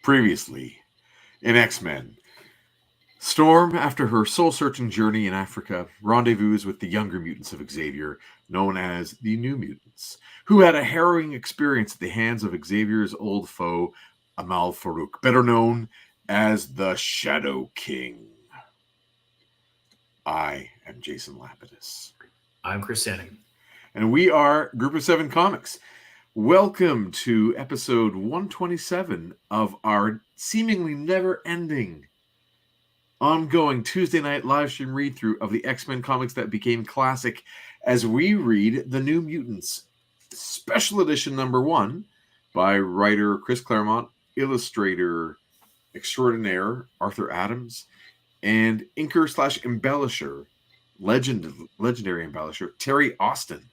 Previously, in X-Men, Storm, after her soul-searching journey in Africa, rendezvous with the younger mutants of Xavier, known as the New Mutants, who had a harrowing experience at the hands of Xavier's old foe, Amal Farouk, better known as the Shadow King. I am Jason Lapidus. I'm Chris Sanagan. And we are Group of Seven Comics. Welcome to episode 127 of our seemingly never-ending, ongoing Tuesday night live stream read-through of the X-Men comics that became classic as we read The New Mutants Special Edition #1 by writer Chris Claremont, illustrator extraordinaire Arthur Adams, and inker/embellisher, legendary embellisher, Terry Austin.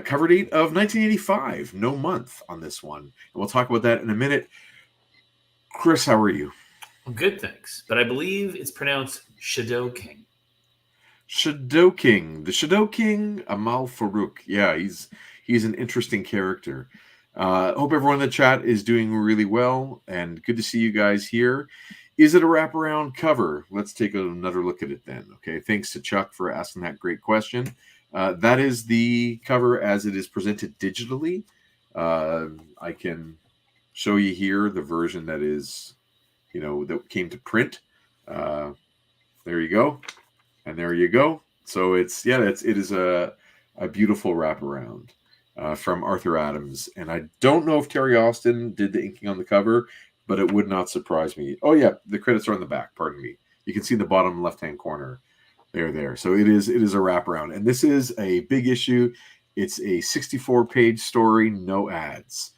Cover date of 1985, no month on this one. And we'll talk about that in a minute. Chris, how are you? Well, good, thanks. But I believe it's pronounced Shadow King. Shadow King. The Shadow King, Amal Farouk. Yeah, he's an interesting character. Hope everyone in the chat is doing really well, and good to see you guys here. Is it a wraparound cover? Let's take another look at it then. Okay, thanks to Chuck for asking that great question. That is the cover as it is presented digitally. I can show you here the version that is, that came to print. There you go. And there you go. So it is a beautiful wraparound from Arthur Adams. And I don't know if Terry Austin did the inking on the cover, but it would not surprise me. Oh yeah, the credits are on the back, pardon me. You can see the bottom left-hand corner. There. So it is a wraparound. And this is a big issue. It's a 64-page story, no ads.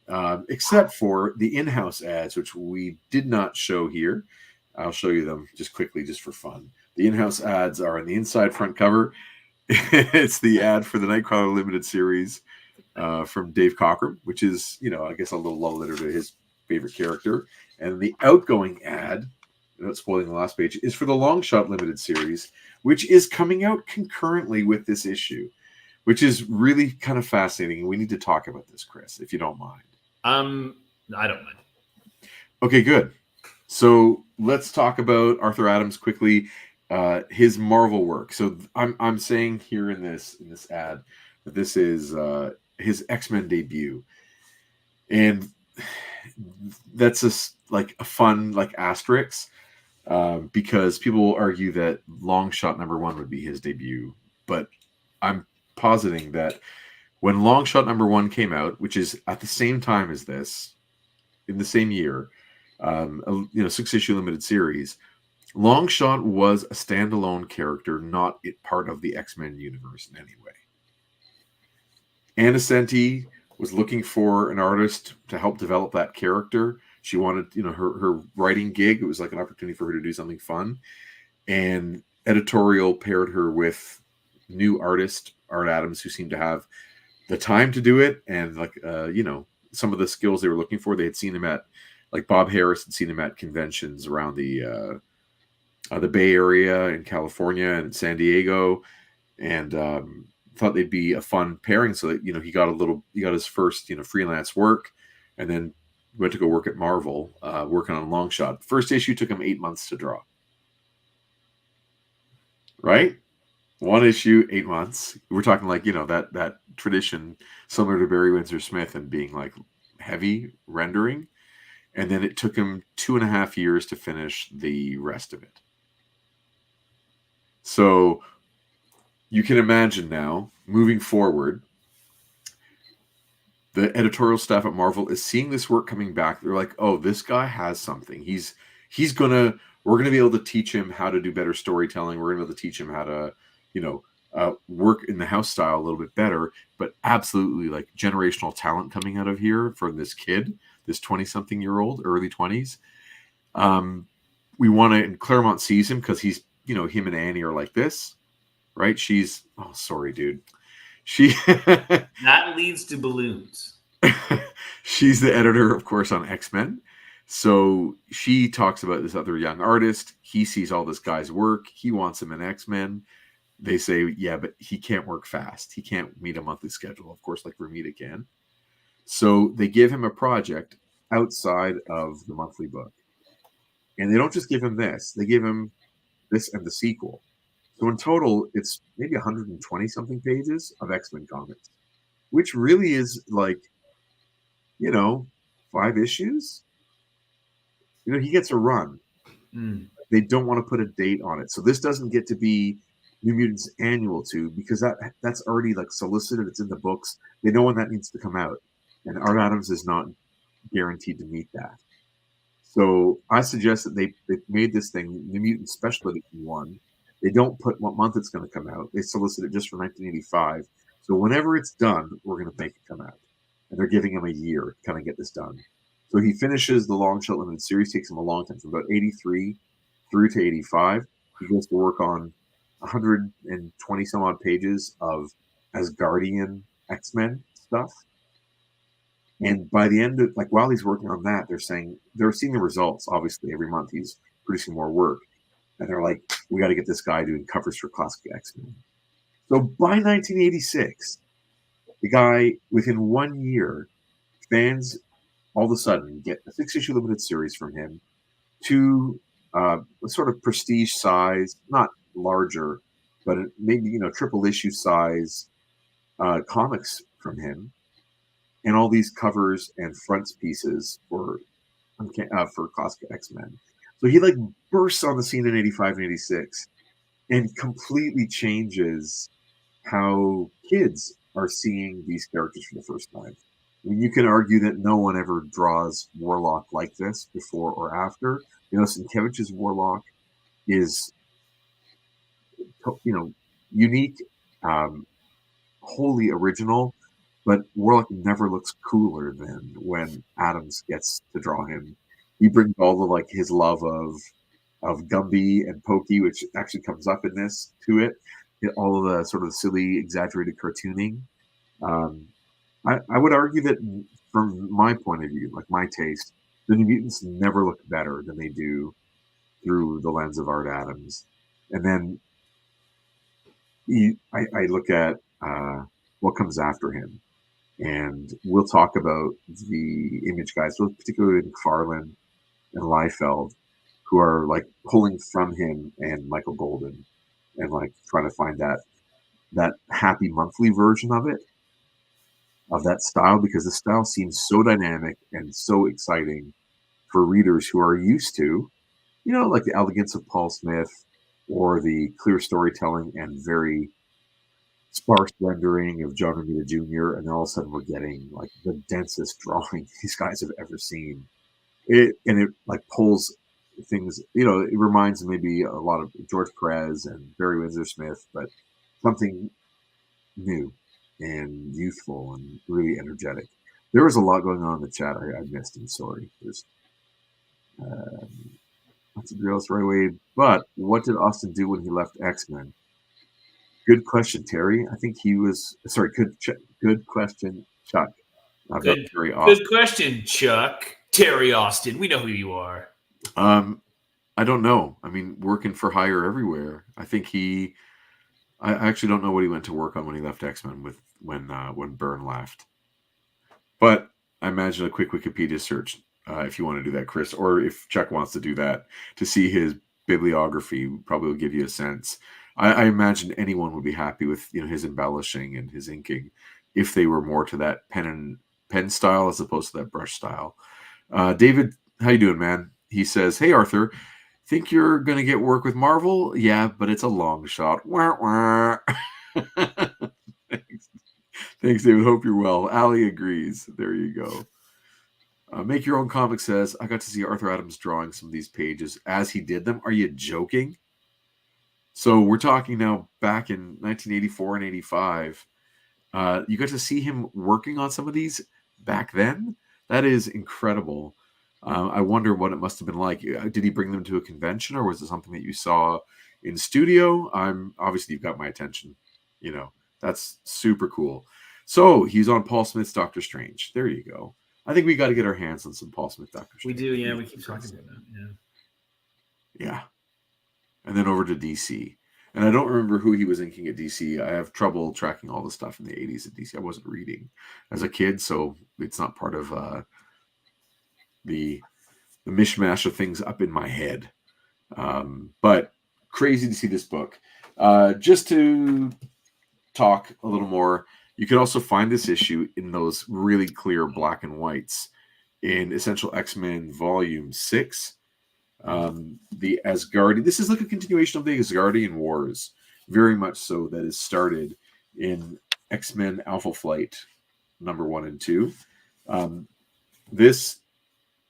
Except for the in-house ads, which we did not show here. I'll show you them just quickly, just for fun. The in-house ads are on the inside front cover. It's the ad for the Nightcrawler limited series from Dave Cockrum, which is, I guess a little love letter to his favorite character. And the outgoing ad, without spoiling the last page, is for the Long Shot limited series, which is coming out concurrently with this issue, which is really kind of fascinating. We need to talk about this, Chris, if you don't mind. I don't mind. Okay, good. So let's talk about Arthur Adams quickly, his Marvel work. So I'm saying here in this ad that this is his X-Men debut, and that's a fun asterisk. Because people will argue that Long Shot #1 would be his debut, but I'm positing that when Long Shot #1 came out, which is at the same time as this, in the same year, 6-issue limited series, Long Shot was a standalone character, not part of the X-Men universe in any way. Anna Senti was looking for an artist to help develop that character. She wanted, her writing gig. It was like an opportunity for her to do something fun. And editorial paired her with new artist, Art Adams, who seemed to have the time to do it. And some of the skills they were looking for, they had seen him at, like Bob Harris had seen him at conventions around the Bay Area in California and San Diego. And thought they'd be a fun pairing. So that, he got his first, freelance work, and then went to go work at Marvel, working on Long Shot. First issue took him 8 months to draw. Right? One issue, 8 months. We're talking that tradition similar to Barry Windsor Smith and being heavy rendering. And then it took him 2.5 years to finish the rest of it. So you can imagine now, moving forward, the editorial staff at Marvel is seeing this work coming back. They're like, oh, this guy has something. We're going to be able to teach him how to do better storytelling. We're going to be able to teach him how to, work in the house style a little bit better, but absolutely generational talent coming out of here from this kid, this 20-something-year-old, early 20s. We want to, and Claremont sees him because he's, him and Annie are like this, right? Oh, sorry, dude. That leads to balloons. She's the editor, of course, on X-Men. So she talks about this other young artist. He sees all this guy's work. He wants him in X-Men. They say, yeah, but he can't work fast. He can't meet a monthly schedule, of course, like Ramita can. So they give him a project outside of the monthly book. And they don't just give him this; they give him this and the sequel. So in total, it's maybe 120 something pages of X-Men comics, which really is like, 5 issues. He gets a run. They don't want to put a date on it. So this doesn't get to be New Mutants Annual 2 because that's already like solicited. It's in the books. They know when that needs to come out. And Art Adams is not guaranteed to meet that. So I suggest that they made this thing, New Mutants Special Edition 1. They don't put what month it's going to come out. They solicit it just for 1985. So whenever it's done, we're going to make it come out. And they're giving him a year to kind of get this done. So he finishes the Long Shot Limited series, takes him a long time, from about 83 through to 85. He goes to work on 120 some odd pages of Asgardian X-Men stuff. And by the end of, like, while he's working on that, they're seeing the results. Obviously, every month he's producing more work. And they're like, we got to get this guy doing covers for classic X-Men. So by 1986, the guy, within 1 year, fans all of a sudden get a 6-issue limited series from him, 2 sort of prestige size, not larger, but maybe, triple issue size comics from him. And all these covers and frontispieces for classic X-Men. So he like bursts on the scene in 85 and 86 and completely changes how kids are seeing these characters for the first time. I mean, you can argue that no one ever draws Warlock like this before or after. Sienkiewicz's Warlock is, unique, wholly original, but Warlock never looks cooler than when Adams gets to draw him. He brings all the his love of Gumby and Pokey, which actually comes up in this, to it. All of the sort of silly, exaggerated cartooning. I would argue that from my point of view, like my taste, the New Mutants never look better than they do through the lens of Art Adams. And then I look at what comes after him. And we'll talk about the Image guys, particularly McFarlane and Liefeld, who are like pulling from him and Michael Golden and like trying to find that happy monthly version of it, of that style, because the style seems so dynamic and so exciting for readers who are used to, like the elegance of Paul Smith or the clear storytelling and very sparse rendering of John Romita Jr., and then all of a sudden we're getting like the densest drawing these guys have ever seen. It like pulls things, it reminds maybe a lot of George Perez and Barry Windsor Smith, but something new and youthful and really energetic. There was a lot going on in the chat I missed. I'm sorry. There's lots of girls right away. But what did Austin do when he left X-Men? Good question, Terry. I think he was sorry. Good question, Chuck. Good question, Chuck. Terry Austin. We know who you are. I don't know. I mean, working for hire everywhere. I think I actually don't know what he went to work on when he left X-Men when Byrne left. But I imagine a quick Wikipedia search, if you want to do that, Chris, or if Chuck wants to do that to see his bibliography, probably will give you a sense. I imagine anyone would be happy with his embellishing and his inking if they were more to that pen style as opposed to that brush style. David, how you doing, man? He says, "Hey Arthur, think you're gonna get work with Marvel? Yeah, but it's a long shot." Wah, wah. Thanks, David. Hope you're well. Ali agrees. There you go. Make Your Own Comic says, "I got to see Arthur Adams drawing some of these pages as he did them." Are you joking? So we're talking now back in 1984 and 85. You got to see him working on some of these back then? That is incredible. I wonder what it must have been like. Did he bring them to a convention, or was it something that you saw in studio? Obviously you've got my attention. That's super cool. So he's on Paul Smith's Doctor Strange. There you go. I think we got to get our hands on some Paul Smith Doctor Strange. We do, yeah. We keep talking about that. Yeah. And then over to DC. And I don't remember who he was inking at DC. I have trouble tracking all the stuff in the 80s at DC. I wasn't reading as a kid, so it's not part of the mishmash of things up in my head. But crazy to see this book. Just to talk a little more, you could also find this issue in those really clear black and whites in Essential X-Men Volume 6. The Asgardian. This is like a continuation of the Asgardian Wars, very much so, that is started in X-Men Alpha Flight number 1 and 2. This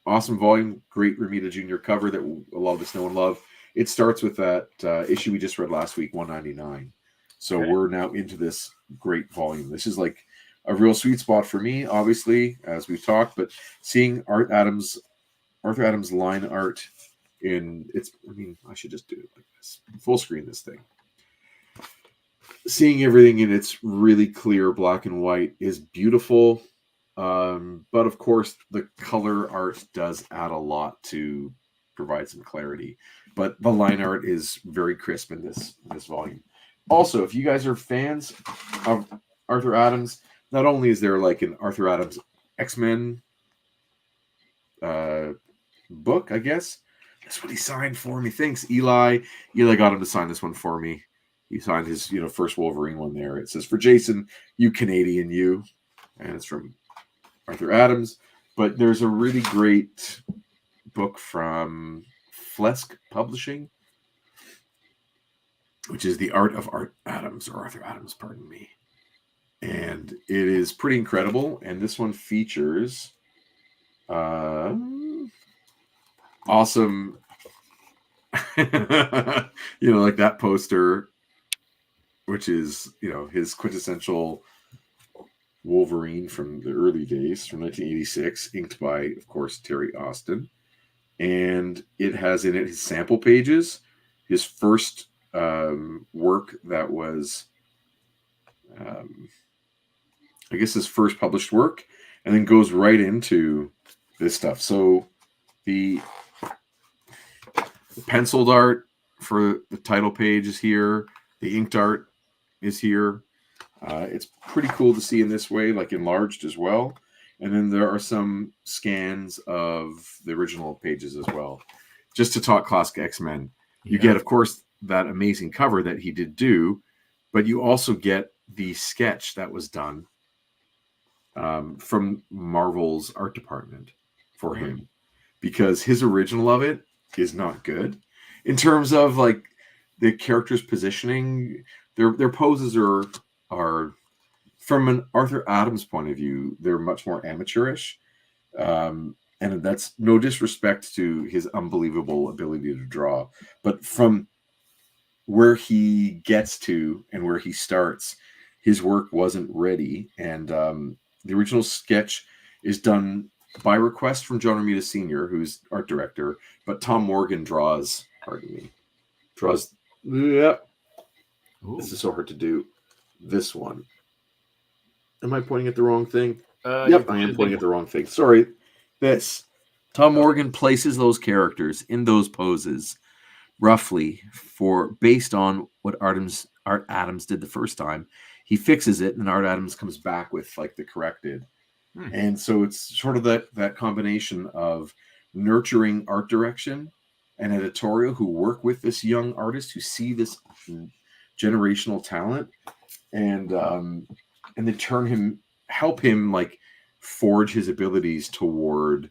awesome volume, great Romita Jr. cover that a lot of us know and love. It starts with that issue we just read last week, 199. So we're now into this great volume. This is like a real sweet spot for me, obviously, as we've talked, but seeing Arthur Adams line art I should just do it like this. Full screen this thing. Seeing everything in its really clear black and white is beautiful. But of course, the color art does add a lot to provide some clarity. But the line art is very crisp in this volume. Also, if you guys are fans of Arthur Adams, not only is there like an Arthur Adams X-Men book, I guess. That's what he signed for me. Thanks, Eli. Eli got him to sign this one for me. He signed his first Wolverine one there. It says, "For Jason, you Canadian, you." And it's from Arthur Adams. But there's a really great book from Flesk Publishing, which is The Art of Arthur Adams, pardon me. And it is pretty incredible. And this one features awesome, like that poster, which is, his quintessential Wolverine from the early days, from 1986, inked by, of course, Terry Austin. And it has in it his sample pages, his first work that was, I guess, his first published work, and then goes right into this stuff. So the penciled art for the title page is here. The inked art is here. It's pretty cool to see in this way, like enlarged as well. And then there are some scans of the original pages as well. Just to talk classic X-Men, you get, of course, that amazing cover that he did do, but you also get the sketch that was done from Marvel's art department for him, because his original of it is not good in terms of like the characters' positioning. Their poses are from an Arthur Adams point of view, they're much more amateurish. And that's no disrespect to his unbelievable ability to draw, but from where he gets to and where he starts, his work wasn't ready. And the original sketch is done by request from John Romita Sr., who's art director, but Tom Morgan draws. Yep. This is so hard to do. This one. Am I pointing at the wrong thing? Yep, I am pointing at the wrong thing. Sorry. This. Tom Morgan places those characters in those poses roughly based on what Art Adams did the first time. He fixes it, and Art Adams comes back with like the corrected. And so it's sort of that combination of nurturing art direction and editorial who work with this young artist, who see this generational talent, and then help him like forge his abilities toward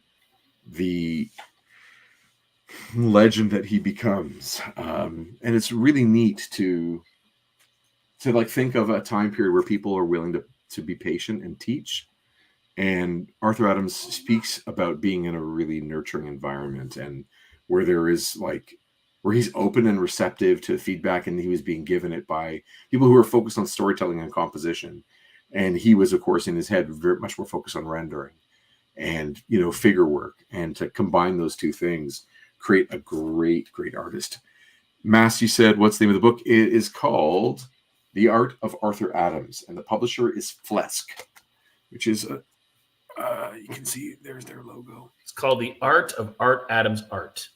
the legend that he becomes. And it's really neat to like think of a time period where people are willing to be patient and teach. And Arthur Adams speaks about being in a really nurturing environment, and where where he's open and receptive to feedback, and he was being given it by people who are focused on storytelling and composition. And he was, of course, in his head, very much more focused on rendering and, figure work. And to combine those two things, create a great, great artist. Mass, you said, what's the name of the book? It is called The Art of Arthur Adams, and the publisher is Flesk, which is you can see there's their logo. It's called The Art of Art Adams Art.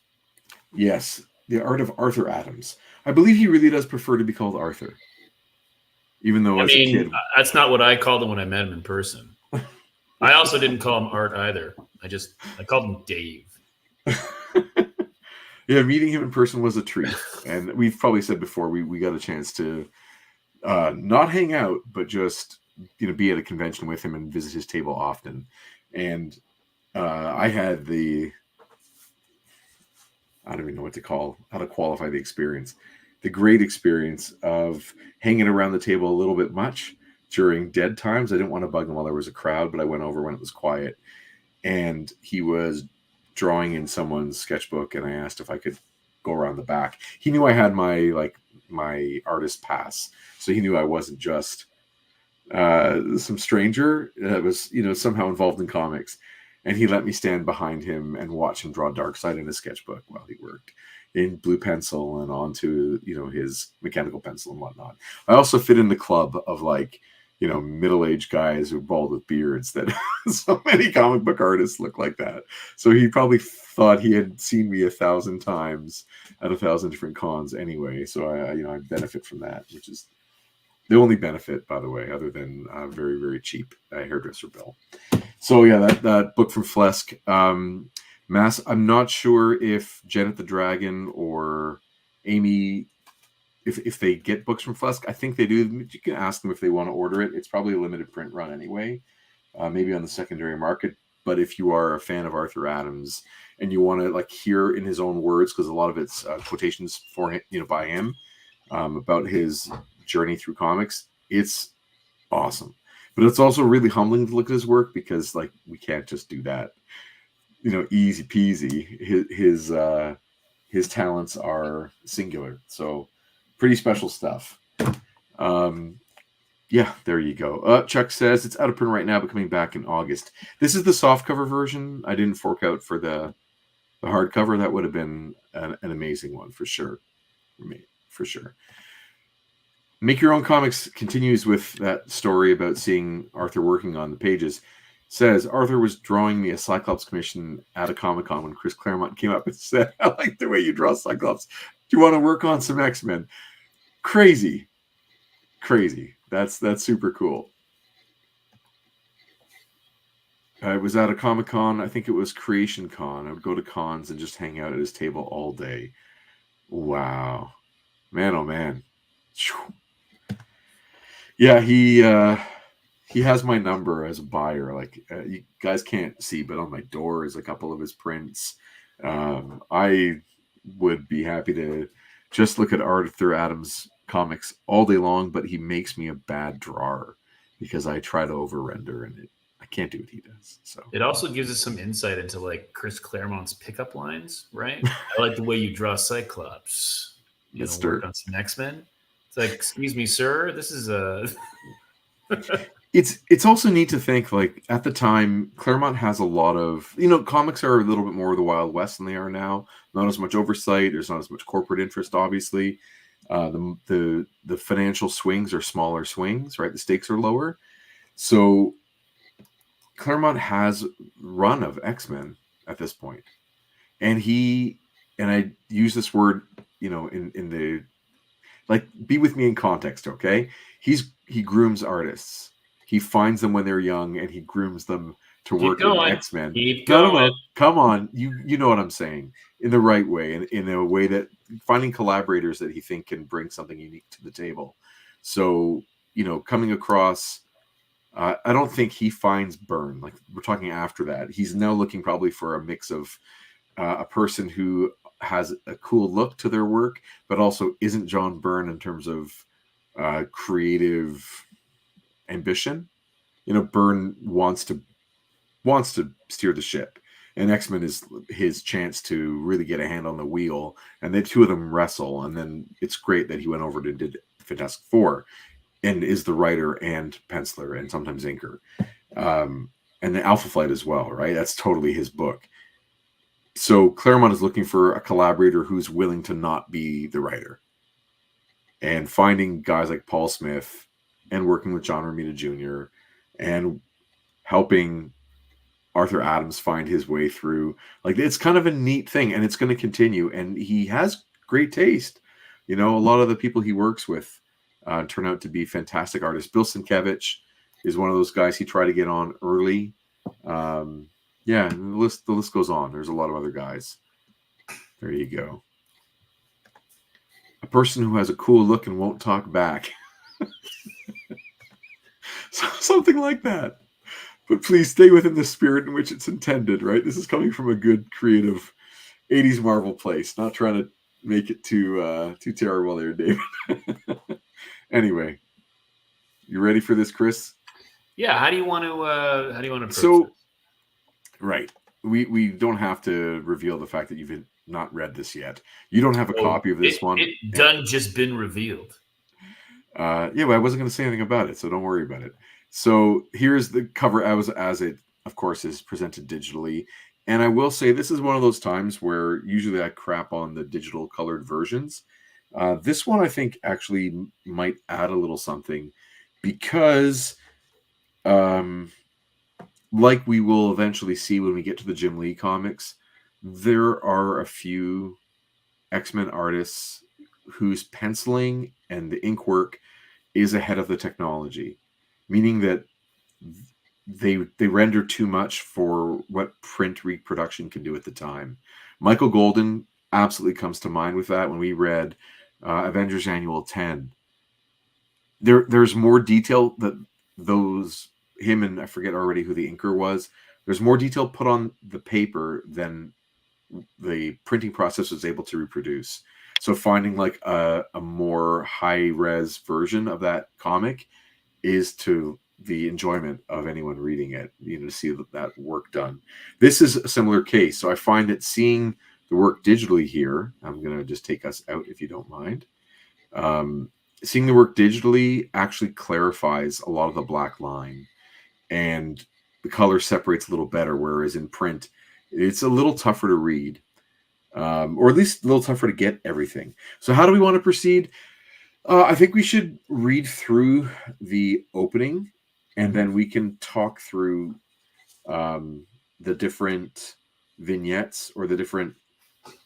Yes, The Art of Arthur Adams. I believe he really does prefer to be called Arthur. Even though as a kid... that's not what I called him when I met him in person. I also didn't call him Art either. I called him Dave. Yeah, meeting him in person was a treat. And we've probably said before, we got a chance to not hang out, but just be at a convention with him and visit his table often. And I had I don't even know how to qualify the experience. The great experience of hanging around the table a little bit much during dead times. I didn't want to bug him while there was a crowd, but I went over when it was quiet. And he was drawing in someone's sketchbook, and I asked if I could go around the back. He knew I had my artist pass, so he knew I wasn't just some stranger that was somehow involved in comics. And he let me stand behind him and watch him draw Darkseid in his sketchbook while he worked in blue pencil and onto his mechanical pencil and whatnot. I also fit in the club of middle-aged guys who are bald with beards that so many comic book artists look like that. So he probably thought he had seen me 1,000 times at 1,000 different cons anyway. So I benefit from that, which is the only benefit, by the way, other than a very, very cheap hairdresser bill. So yeah, that book from Flesk. I'm not sure if Janet the Dragon or Amy, if they get books from Flesk. I think they do. You can ask them if they want to order it. It's probably a limited print run anyway, maybe on the secondary market. But if you are a fan of Arthur Adams and you want to hear in his own words, because a lot of it's quotations for him, by him, about his journey through comics, it's awesome. But it's also really humbling to look at his work, because we can't just do that easy peasy. His talents are singular, so pretty special stuff. Yeah, there you go. Chuck says it's out of print right now, but coming back in August. This is the softcover version. I didn't fork out for the hardcover. That would have been an amazing one for sure. For sure. Make Your Own Comics continues with that story about seeing Arthur working on the pages. Says Arthur was drawing me a Cyclops commission at a Comic-Con when Chris Claremont came up and said, "I like the way you draw Cyclops. Do you want to work on some X-Men?" Crazy. That's super cool. I was at a Comic-Con. I think it was Creation Con. I would go to cons and just hang out at his table all day. Wow, man, oh man. Yeah, he has my number as a buyer. You guys can't see, but on my door is a couple of his prints. I would be happy to just look at Arthur Adams comics all day long, but he makes me a bad drawer because I try to over-render, and I can't do what he does. So it also gives us some insight into Chris Claremont's pickup lines, right? I like the way you draw Cyclops. Work on some X-Men. It's excuse me, sir, this is a... It's also neat to think, at the time, Claremont has a lot of... comics are a little bit more of the Wild West than they are now. Not as much oversight. There's not as much corporate interest, obviously. The financial swings are smaller swings, right? The stakes are lower. So Claremont has run of X-Men at this point. And I use this word, in the... be with me in context, okay? He grooms artists. He finds them when they're young, and he grooms them to work in X-Men. No. Come on. You know what I'm saying. In the right way, and in a way that finding collaborators that he think can bring something unique to the table. So, coming across, I don't think he finds Byrne. We're talking after that. He's now looking probably for a mix of a person who has a cool look to their work, but also isn't John Byrne in terms of creative ambition. Byrne wants to steer the ship, and X-Men is his chance to really get a hand on the wheel, and the two of them wrestle. And then it's great that he went over and did Fantastic Four and is the writer and penciler and sometimes inker, and the Alpha Flight as well, right? That's totally his book. So Claremont is looking for a collaborator who's willing to not be the writer, and finding guys like Paul Smith and working with John Romita Jr. and helping Arthur Adams find his way through. It's kind of a neat thing, and it's going to continue. And he has great taste. A lot of the people he works with turn out to be fantastic artists. Bill Sienkiewicz is one of those guys he tried to get on early. Yeah, the list goes on. There's a lot of other guys. There you go. A person who has a cool look and won't talk back. Something like that. But please stay within the spirit in which it's intended, right? This is coming from a good, creative 80s Marvel place. Not trying to make it too terrible there, David. Anyway, you ready for this, Chris? Yeah. How do you want to approach So, this? right. We don't have to reveal the fact that you've not read this yet. You don't have a copy of this one. It done just been revealed. Yeah, but I wasn't going to say anything about it, so don't worry about it. So here's the cover as it, of course, is presented digitally. And I will say this is one of those times where usually I crap on the digital colored versions. This one I think actually might add a little something because, like we will eventually see when we get to the Jim Lee comics, there are a few X-Men artists whose penciling and the ink work is ahead of the technology, meaning that they render too much for what print reproduction can do at the time. Michael Golden absolutely comes to mind with that when we read Avengers Annual 10. There's more detail that him and I forget already who the inker was. There's more detail put on the paper than the printing process was able to reproduce. So finding like a more high res version of that comic is to the enjoyment of anyone reading it, to see that work done. This is a similar case. So I find that seeing the work digitally here, I'm going to just take us out if you don't mind. Seeing the work digitally actually clarifies a lot of the black line, and the color separates a little better, whereas in print, it's a little tougher to read, or at least a little tougher to get everything. So how do we want to proceed? I think we should read through the opening, and then we can talk through the different vignettes or the different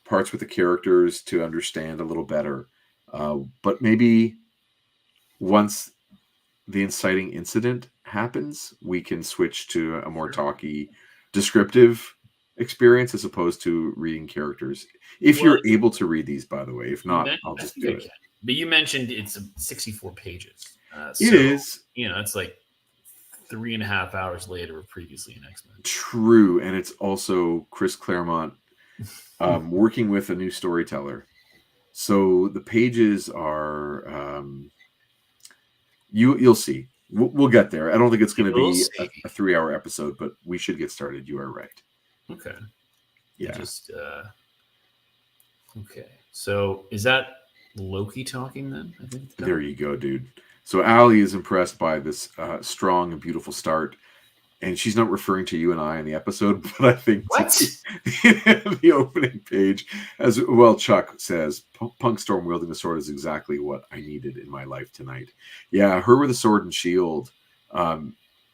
parts with the characters to understand a little better. But maybe once the inciting incident happens, we can switch to a more talky, descriptive experience as opposed to reading characters. If you're able to read these, by the way. If not, I'll just do it. But you mentioned it's 64 pages. It is. It's like 3.5 hours later of previously in X-Men. True, and it's also Chris Claremont working with a new storyteller. So the pages are you'll see. We'll get there. I don't think it's going to be a 3-hour episode, but we should get started. You are right. Okay. Yeah. Okay. So is that Loki talking then? I think. There you go, dude. So Allie is impressed by this strong and beautiful start, and she's not referring to you and I in the episode, but I think the opening page, as well, Chuck says, Punk Storm wielding the sword is exactly what I needed in my life tonight. Yeah, her with a sword and shield.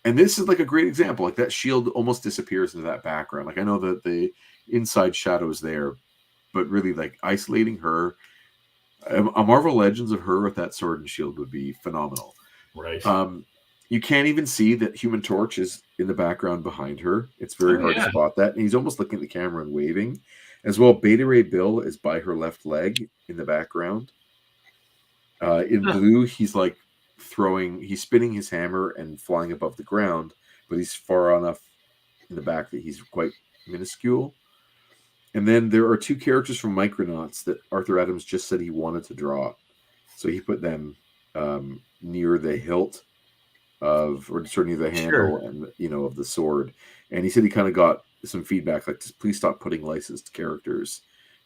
And this is like a great example. Like that shield almost disappears into that background. Like I know that the inside shadow is there, but really like isolating her, a Marvel Legends of her with that sword and shield would be phenomenal. Right. You can't even see that Human Torch is in the background behind her. It's very hard to spot that. And he's almost looking at the camera and waving. As well, Beta Ray Bill is by her left leg in the background. In blue, he's like he's spinning his hammer and flying above the ground, but he's far enough in the back that he's quite minuscule. And then there are two characters from Micronauts that Arthur Adams just said he wanted to draw. So he put them near the hilt or sort of near the handle and of the sword. And he said he kind of got some feedback like, please stop putting licensed characters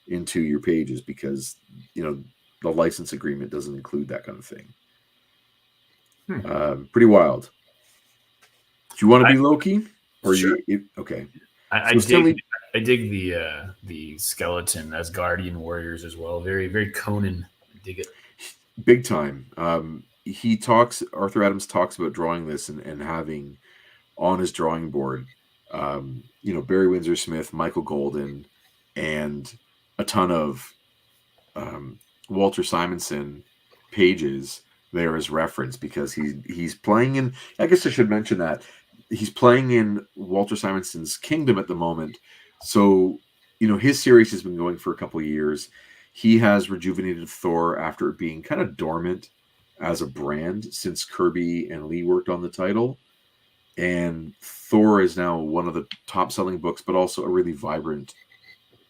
into your pages because the license agreement doesn't include that kind of thing. Pretty wild. Do you want to be Loki? Or okay. I dig the skeleton as guardian warriors as well. Very, very Conan. I dig it. Big time. Arthur Adams talks about drawing this and having on his drawing board, Barry Windsor Smith, Michael Golden, and a ton of Walter Simonson pages there as reference because he's playing in. I guess I should mention that he's playing in Walter Simonson's Kingdom at the moment. So, his series has been going for a couple of years. He has rejuvenated Thor after it being kind of dormant as a brand since Kirby and Lee worked on the title. And Thor is now one of the top selling books, but also a really vibrant,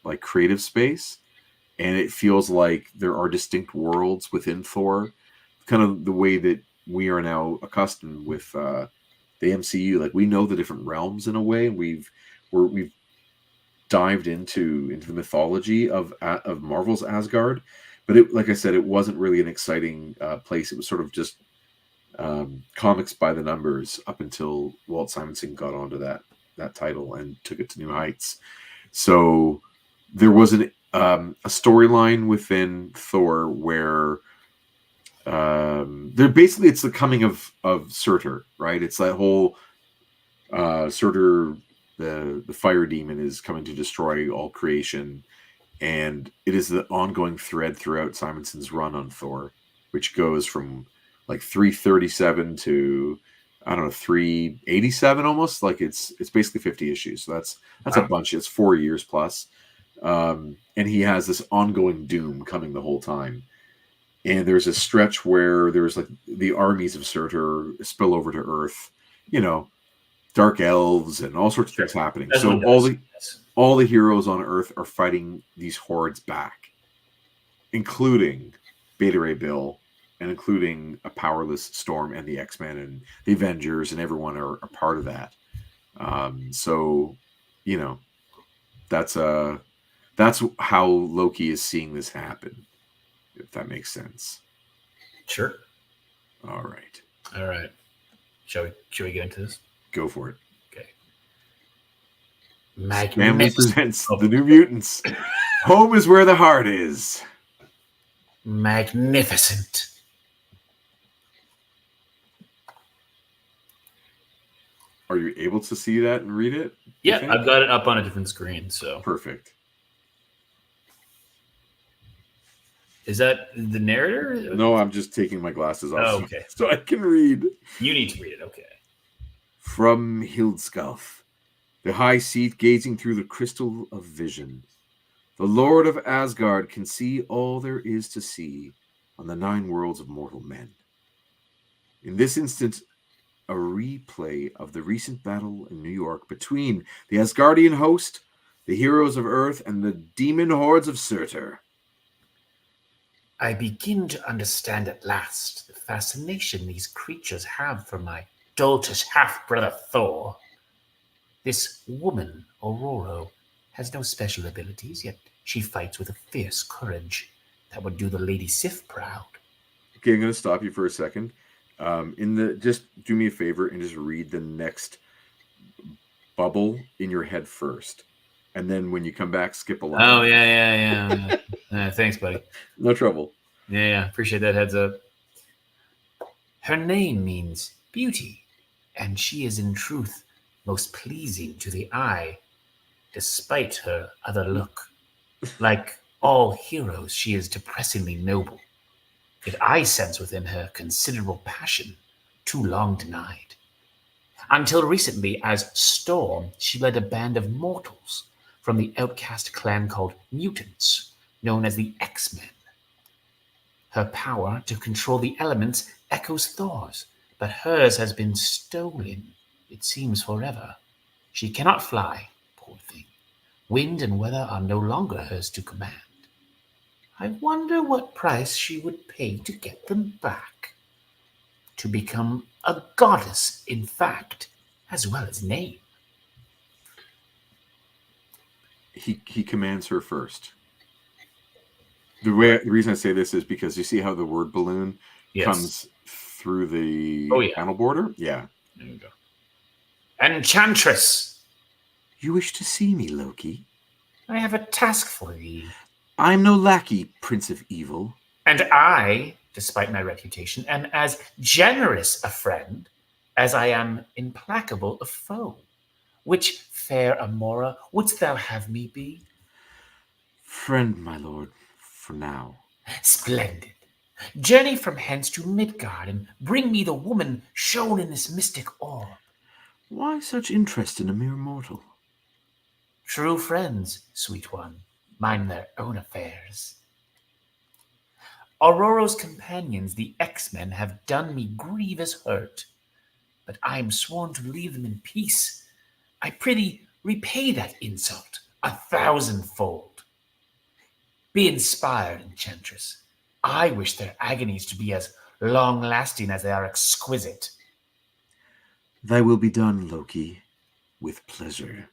like, creative space. And it feels like there are distinct worlds within Thor, kind of the way that we are now accustomed with the MCU. Like, we know the different realms in a way, and we've dived into the mythology of Marvel's Asgard. But like I said, it wasn't really an exciting place. It was sort of just comics by the numbers up until Walt Simonson got onto that title and took it to new heights. So there was a storyline within Thor where it's the coming of Surtur, right? It's that whole Surtur, the fire demon, is coming to destroy all creation, and it is the ongoing thread throughout Simonson's run on Thor, which goes from like 337 to, I don't know, 387 almost. Like it's basically 50 issues. So that's wow. A bunch. It's 4 years plus. And he has this ongoing doom coming the whole time. And there's a stretch where there's like the armies of Surtur spill over to Earth, dark elves and all sorts of things happening. So all the heroes on Earth are fighting these hordes back, including Beta Ray Bill, and including a powerless Storm and the X-Men and the Avengers, and everyone are a part of that. So, that's how Loki is seeing this happen, if that makes sense. Sure. All right. Shall we get into this? Go for it. Okay. Family presents The New Mutants. Home is where the heart is. Magnificent. Are you able to see that and read it? Yeah, I've got it up on a different screen. So perfect. Is that the narrator? No, I'm just taking my glasses off. Oh, okay. So I can read. You need to read it. Okay. From Hildskjalf, the high seat gazing through the crystal of vision, the Lord of Asgard can see all there is to see on the 9 worlds of mortal men. In this instant, a replay of the recent battle in New York between the Asgardian host, the heroes of Earth, and the demon hordes of Surtur. I begin to understand at last the fascination these creatures have for my doltish half-brother Thor. This woman, Aurora, has no special abilities, yet she fights with a fierce courage that would do the Lady Sif proud. Okay, I'm going to stop you for a second. Just do me a favor and just read the next bubble in your head first, and then when you come back, skip along. Oh yeah. Thanks, buddy. No trouble. Yeah. Appreciate that heads up. Her name means beauty, and she is in truth most pleasing to the eye, despite her other look. Like all heroes, she is depressingly noble. Yet I sense within her considerable passion, too long denied. Until recently, as Storm, she led a band of mortals from the outcast clan called Mutants, known as the X-Men. Her power to control the elements echoes Thor's, but hers has been stolen, it seems forever. She cannot fly, poor thing. Wind and weather are no longer hers to command. I wonder what price she would pay to get them back. To become a goddess, in fact, as well as name. He commands her first. The reason I say this is because you see how the word balloon comes through the panel border? Yeah. There you go. Enchantress! You wish to see me, Loki? I have a task for thee. I'm no lackey, Prince of Evil. And I, despite my reputation, am as generous a friend as I am implacable a foe. Which fair Amora wouldst thou have me be? Friend, my lord, for now. Splendid. Journey from hence to Midgard and bring me the woman shown in this mystic orb. Why such interest in a mere mortal? True friends, sweet one, mind their own affairs. Aurora's companions, the X-Men, have done me grievous hurt, but I am sworn to leave them in peace. I prithee repay that insult 1,000-fold. Be inspired, Enchantress. I wish their agonies to be as long-lasting as they are exquisite. Thy will be done, Loki, with pleasure.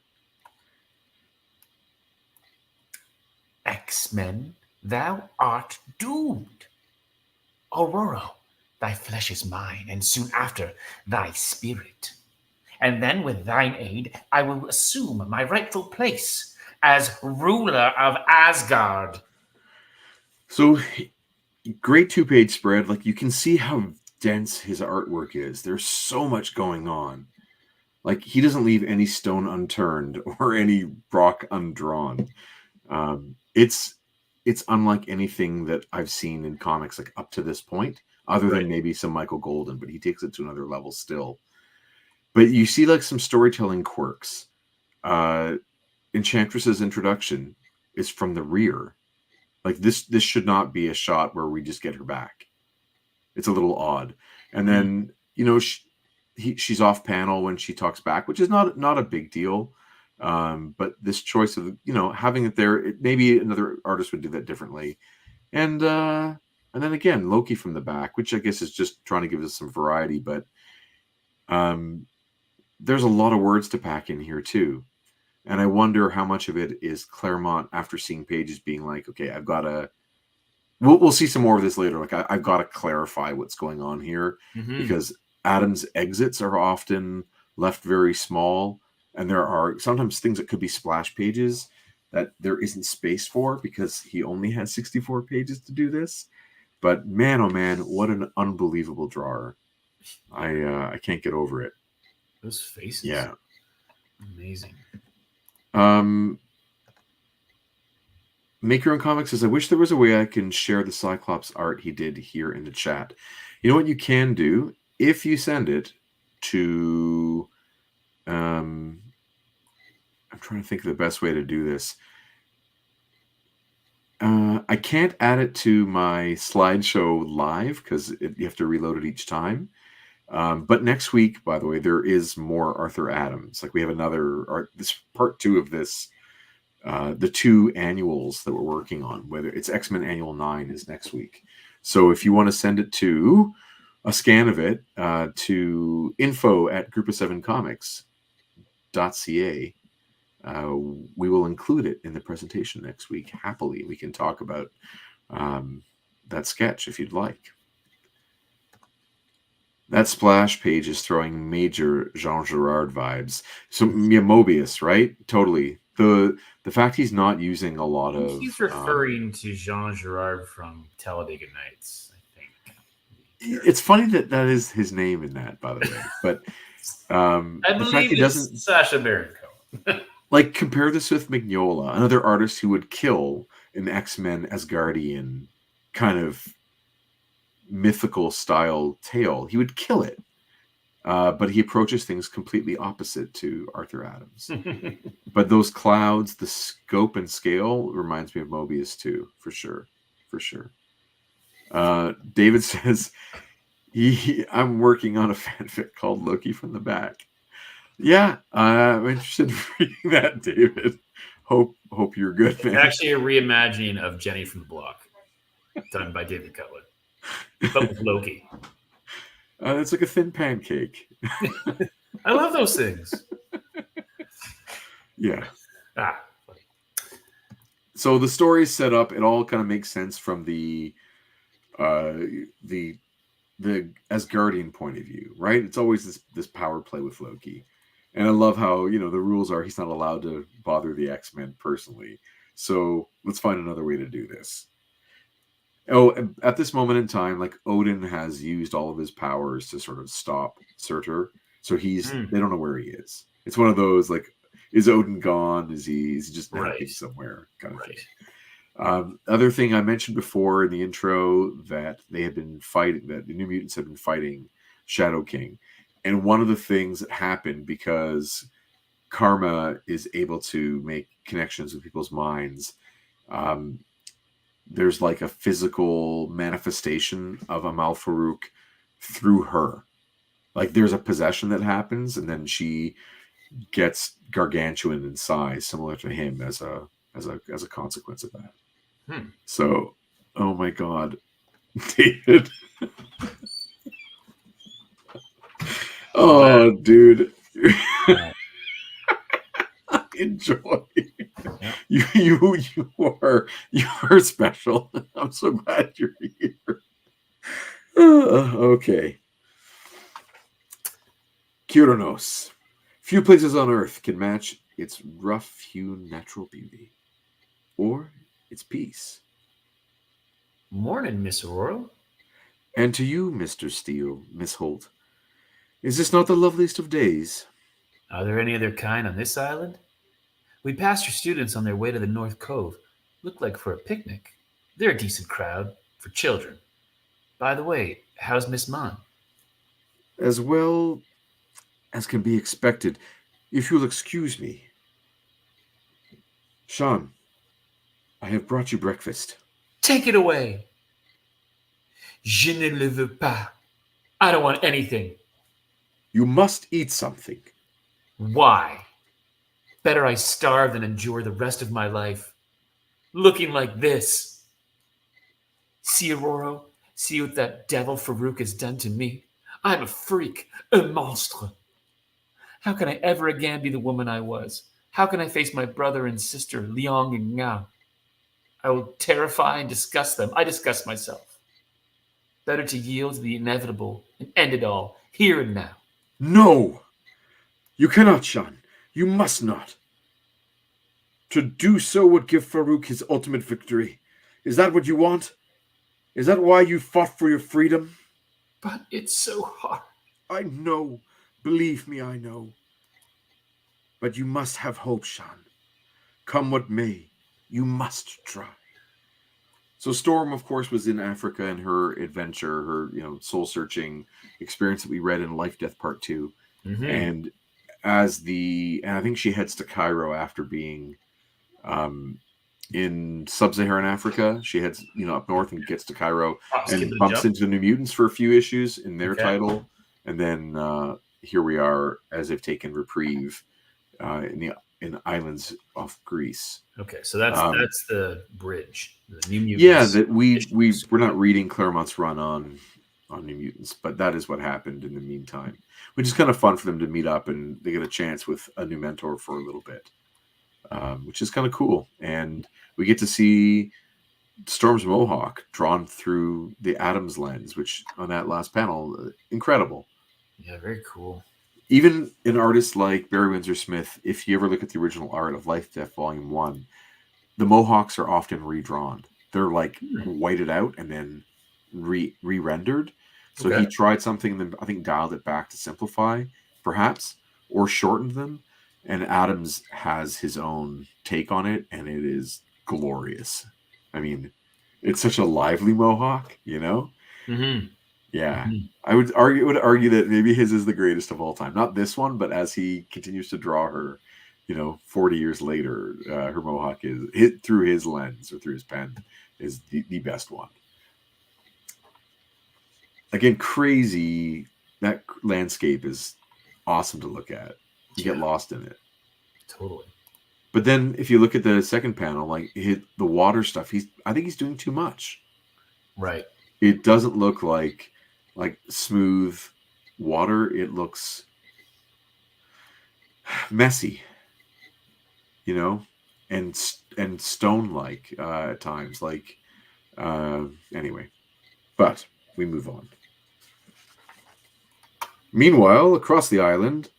X-Men, thou art doomed. Aurora, thy flesh is mine, and soon after thy spirit. And then with thine aid, I will assume my rightful place as ruler of Asgard. So, great 2-page spread. Like, you can see how dense his artwork is. There's so much going on. Like, he doesn't leave any stone unturned or any rock undrawn. It's unlike anything that I've seen in comics like up to this point, other than maybe some Michael Golden, but he takes it to another level still. But you see like some storytelling quirks. Enchantress's introduction is from the rear. Like this should not be a shot where we just get her back. It's a little odd. And then, she's off panel when she talks back, which is not a big deal. But this choice of, having it there, maybe another artist would do that differently. And then again, Loki from the back, which I guess is just trying to give us some variety, but there's a lot of words to pack in here too. And I wonder how much of it is Claremont after seeing pages being like, okay, I've got to, we'll see some more of this later. Like I've got to clarify what's going on here because Adam's exits are often left very small. And there are sometimes things that could be splash pages that there isn't space for because he only has 64 pages to do this. But man, oh man, what an unbelievable drawer. I can't get over it. Those faces. Yeah. Amazing. Make Your Own Comics says, I wish there was a way I can share the Cyclops art he did here in the chat. You know what you can do? If you send it to... I'm trying to think of the best way to do this. I can't add it to my slideshow live because you have to reload it each time. But next week, by the way, there is more Arthur Adams. Like we have this part 2 of this, the 2 annuals that we're working on, whether it's X-Men Annual 9 is next week. So if you want to send it to a scan of it to info@group7comics.ca, we will include it in the presentation next week. Happily, we can talk about that sketch if you'd like. That splash page is throwing major Jean Girard vibes. So yeah, Mobius, right? Totally. The fact he's not using a lot of... He's referring to Jean Girard from Talladega Nights, I think. It's funny that is his name in that, by the way. But I believe it's Sacha Baron Cohen. Like, compare this with Mignola, another artist who would kill an X-Men Asgardian kind of mythical style tale. He would kill it. But he approaches things completely opposite to Arthur Adams. But those clouds, the scope and scale reminds me of Mobius too, for sure. For sure. David says, I'm working on a fanfic called Loki from the Back. Yeah, I'm interested in reading that, David. Hope you're good, man. It's actually a reimagining of Jenny from the Block, done by David Cutler, but with Loki. It's like a thin pancake. I love those things. Yeah. So the story is set up. It all kind of makes sense from the Asgardian point of view, right? It's always this power play with Loki. And I love how, the rules are he's not allowed to bother the X-Men personally. So let's find another way to do this. Oh, at this moment in time, like Odin has used all of his powers to sort of stop Surtur. So they don't know where he is. It's one of those like, is Odin gone? Is he just napping somewhere kind of thing. Other thing I mentioned before in the intro that they had been fighting, that the New Mutants had been fighting Shadow King. And one of the things that happened because karma is able to make connections with people's minds. There's like a physical manifestation of Amal Farouk through her. Like there's a possession that happens, and then she gets gargantuan in size, similar to him as a consequence of that. So, oh my God, David. Oh, dude. Enjoy. Yeah. You are special. I'm so glad you're here. Okay. Kyronos. Few places on Earth can match its rough-hewn natural beauty, or its peace. Morning, Miss Aurora. And to you, Mr. Steele, Miss Holt, is this not the loveliest of days? Are there any other kind on this island? We passed your students on their way to the North Cove. Looked like for a picnic. They're a decent crowd for children. By the way, how's Miss Mon? As well as can be expected, if you'll excuse me. Sean, I have brought you breakfast. Take it away. Je ne le veux pas. I don't want anything. You must eat something. Why? Better I starve than endure the rest of my life looking like this. See, Aurora? See what that devil Farouk has done to me? I'm a freak, a monstre. How can I ever again be the woman I was? How can I face my brother and sister, Liang and Ngao? I will terrify and disgust them. I disgust myself. Better to yield to the inevitable and end it all, here and now. No! You cannot, Sean. You must not. To do so would give Farouk his ultimate victory. Is that what you want? Is that why you fought for your freedom? But it's so hard. I know. Believe me, I know. But you must have hope, Sean. Come what may, you must try. So Storm, of course, was in Africa in her adventure, her soul-searching experience that we read in Life, Death Part 2. Mm-hmm. And I think she heads to Cairo after being in sub-Saharan Africa. She heads up north and gets to Cairo and bumps into the New Mutants for a few issues in their title. And then here we are as they've taken reprieve in islands off Greece. Okay, so that's the bridge. The New Mutants. Yeah, that we're not reading Claremont's run on New Mutants, but that is what happened in the meantime, which is kind of fun for them to meet up and they get a chance with a new mentor for a little bit, which is kind of cool. And we get to see Storm's mohawk drawn through the Adams lens, which on that last panel, incredible. Yeah, very cool. Even an artist like Barry Windsor Smith, if you ever look at the original art of Life, Death Volume 1, the mohawks are often redrawn. They're like whited out and then re-rendered. So he tried something and then I think dialed it back to simplify, perhaps, or shortened them. And Adams has his own take on it, and it is glorious. I mean, it's such a lively mohawk, Mm-hmm. Yeah, mm-hmm. I would argue that maybe his is the greatest of all time. Not this one, but as he continues to draw her, 40 years later, her mohawk is hit through his lens or through his pen is the best one. Again, crazy. That landscape is awesome to look at. You get lost in it. Totally. But then if you look at the second panel, like the water stuff, I think he's doing too much. Right. It doesn't look like smooth water. It looks messy, and stone-like at times. Anyway, but we move on. Meanwhile, across the island,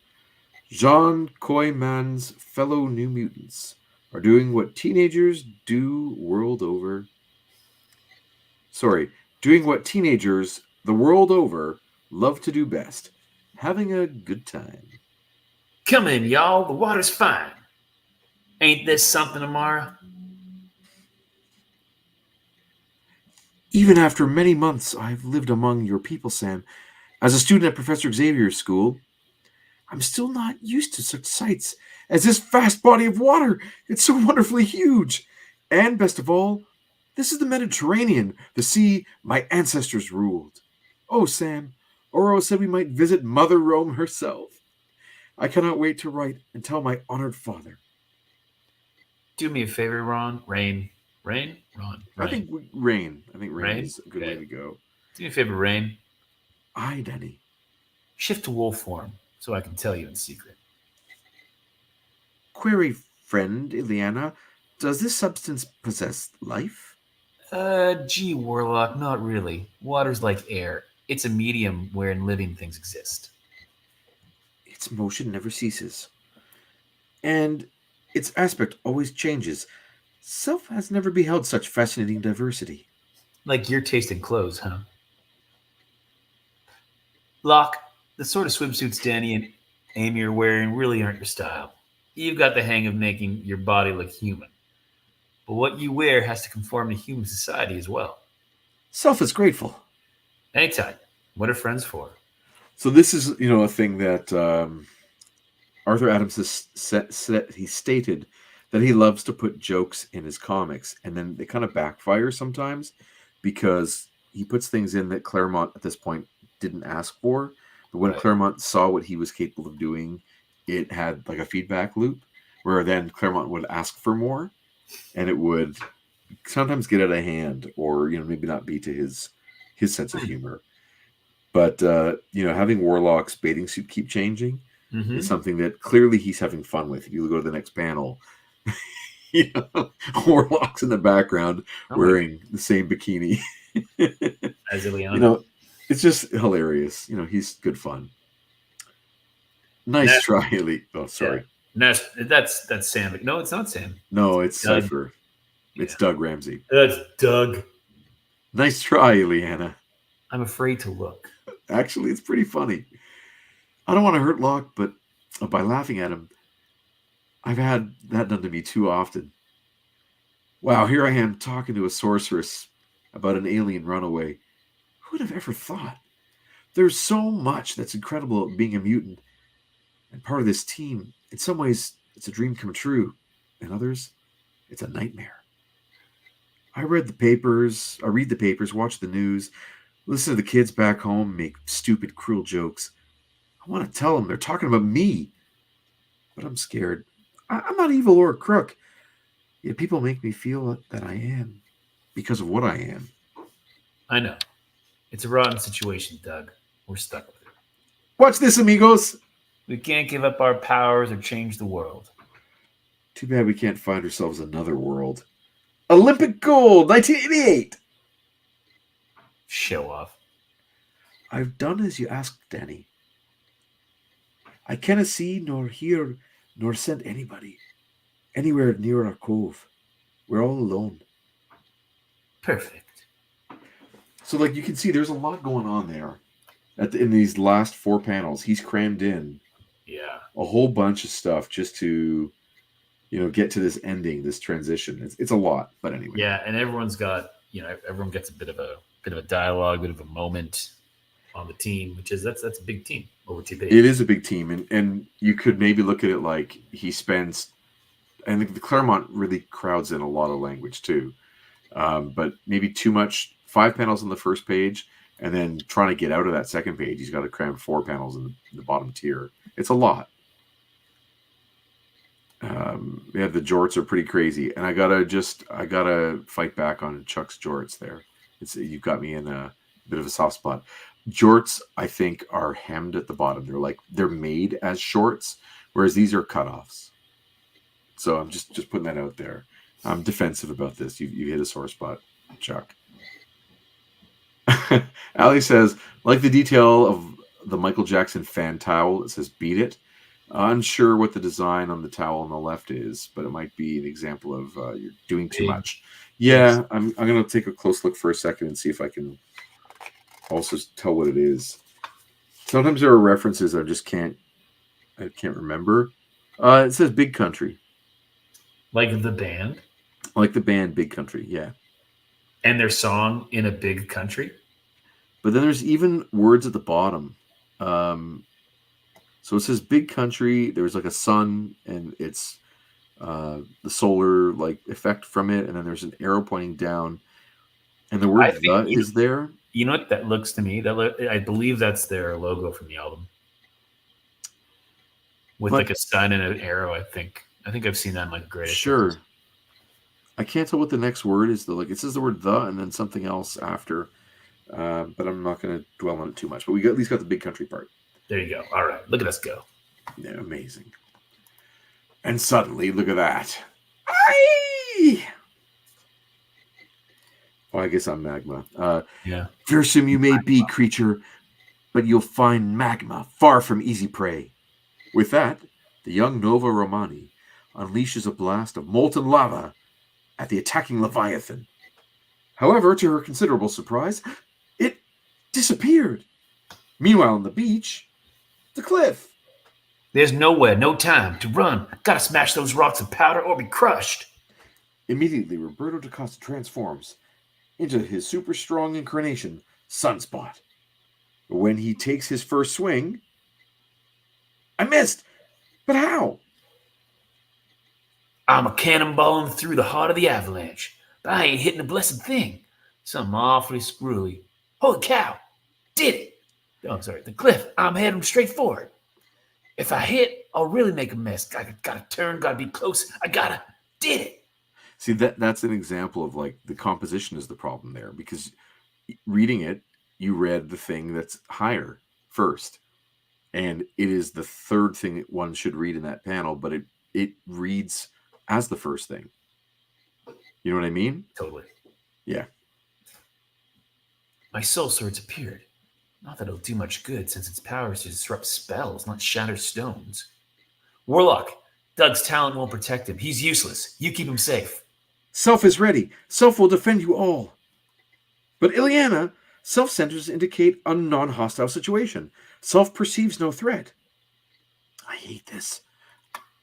Jean Koyman's fellow New Mutants are doing what teenagers do world over. Doing what teenagers the world over love to do best, having a good time. Come in, y'all. The water's fine. Ain't this something, Amara? Even after many months I've lived among your people, Sam, As a student at Professor Xavier's school, I'm still not used to such sights as this vast body of water. It's so wonderfully huge. And best of all, this is the Mediterranean, the sea my ancestors ruled. Oh, Sam, Oro said we might visit Mother Rome herself. I cannot wait to write and tell my honored father. Do me a favor, Ron. Rain. Ron. I think rain. I think rain Rain? is a good way Okay. to go. Do me a favor, Rain. Aye, Danny. Shift to wolf form so I can tell you in secret. Query, friend Ileana, does this substance possess life? Gee, Warlock, not really. Water's like air. It's a medium wherein living things exist. Its motion never ceases, and its aspect always changes. Self has never beheld such fascinating diversity. Like your taste in clothes, huh? Locke, the sort of swimsuits Danny and Amy are wearing really aren't your style. You've got the hang of making your body look human. But what you wear has to conform to human society as well. Self is grateful. Anytime. What are friends for? So this is, a thing that Arthur Adams has he stated that he loves to put jokes in his comics, and then they kind of backfire sometimes because he puts things in that Claremont at this point didn't ask for. But when Right. Claremont saw what he was capable of doing, it had like a feedback loop where then Claremont would ask for more, and it would sometimes get out of hand, or maybe not be to his sense of humor. But having Warlock's bathing suit keep changing Mm-hmm. is something that clearly he's having fun with. If you go to the next panel, Warlock's in the background wearing the same bikini. As Ileana. It's just hilarious. He's good fun. Nice try, Elite. Oh, sorry. Yeah. That's Sam. No, it's not Sam. No, it's Doug. Cypher. It's Yeah. Doug Ramsey. That's Doug. Nice try, Ileana. I'm afraid to look. Actually, it's pretty funny. I don't want to hurt Locke, but by laughing at him, I've had that done to me too often. Wow, here I am talking to a sorceress about an alien runaway. Who'd have ever thought? There's so much that's incredible about being a mutant and part of this team. In some ways, it's a dream come true. In others, it's a nightmare. I read the papers, watch the news, listen to the kids back home make stupid, cruel jokes. I want to tell them they're talking about me, but I'm scared. I'm not evil or a crook, yet people make me feel that I am because of what I am. I know. It's a rotten situation, Doug. We're stuck with it. Watch this, amigos. We can't give up our powers or change the world. Too bad we can't find ourselves another world. Olympic gold, 1988. Show off. I've done as you asked, Danny. I cannot see nor hear nor send anybody anywhere near our cove. We're all alone. Perfect. So, you can see there's a lot going on there. In these last 4 panels, he's crammed in a whole bunch of stuff just to, get to this ending, this transition. It's a lot, but anyway. Yeah, and everyone's got, everyone gets a bit of a dialogue, a bit of a moment on the team, which is that's a big team over 2 pages. It is a big team, and you could maybe look at it like he spends, and the Claremont really crowds in a lot of language too, but maybe too much. 5 panels on the first page, and then trying to get out of that second page, he's got to cram 4 panels in the bottom tier. It's a lot. The jorts are pretty crazy, and I gotta fight back on Chuck's jorts there. You've got me in a bit of a soft spot. Jorts, I think, are hemmed at the bottom. They're made as shorts, whereas these are cutoffs. So I'm just putting that out there. I'm defensive about this. You hit a sore spot, Chuck. Allie says, like the detail of the Michael Jackson fan towel that says "Beat It." Unsure what the design on the towel on the left is, but it might be an example of you're doing too much. Yeah, I'm going to take a close look for a second and see if I can also tell what it is. Sometimes there are references I can't remember. It says Big Country. Like the band? Like the band Big Country, yeah. And their song In a Big Country? But then there's even words at the bottom. So it says big country. There's like a sun, and it's the solar like effect from it, and then there's an arrow pointing down, and the word "the" is there. You know what that looks to me? I believe that's their logo from the album, with like a sun and an arrow. I think I've seen that in like greatest. Sure. Hits. I can't tell what the next word is though. Like it says the word "the" and then something else after, but I'm not going to dwell on it too much. But we at least got the big country part. There you go. All right, look at us go. Yeah, amazing. And suddenly, look at that. Aye! Oh, I guess I'm magma. Yeah. Fearsome you may be, creature, but you'll find magma far from easy prey. With that, the young Nova Romani unleashes a blast of molten lava at the attacking Leviathan. However, to her considerable surprise, it disappeared. Meanwhile, on the beach, the cliff. There's nowhere, no time to run. Gotta smash those rocks of powder or be crushed. Immediately, Roberto da Costa transforms into his super strong incarnation, Sunspot. When he takes his first swing, I missed! But how? I'm a cannonballing through the heart of the avalanche, but I ain't hitting a blessed thing. Something awfully screwy. Holy cow! Did it! Oh, I'm sorry, the cliff. I'm heading straight for it. If I hit, I'll really make a mess. Gotta turn, gotta be close. Did it. See, that's an example of like the composition is the problem there, because reading it, you read the thing that's higher first. And it is the third thing that one should read in that panel, but it reads as the first thing. You know what I mean? Totally. Yeah. My soul sword's appeared. Not that it'll do much good, since its power is to disrupt spells, not shatter stones. Warlock, Doug's talent won't protect him. He's useless. You keep him safe. Self is ready. Self will defend you all. But Ileana, Self centers indicate a non-hostile situation. Self perceives no threat. I hate this.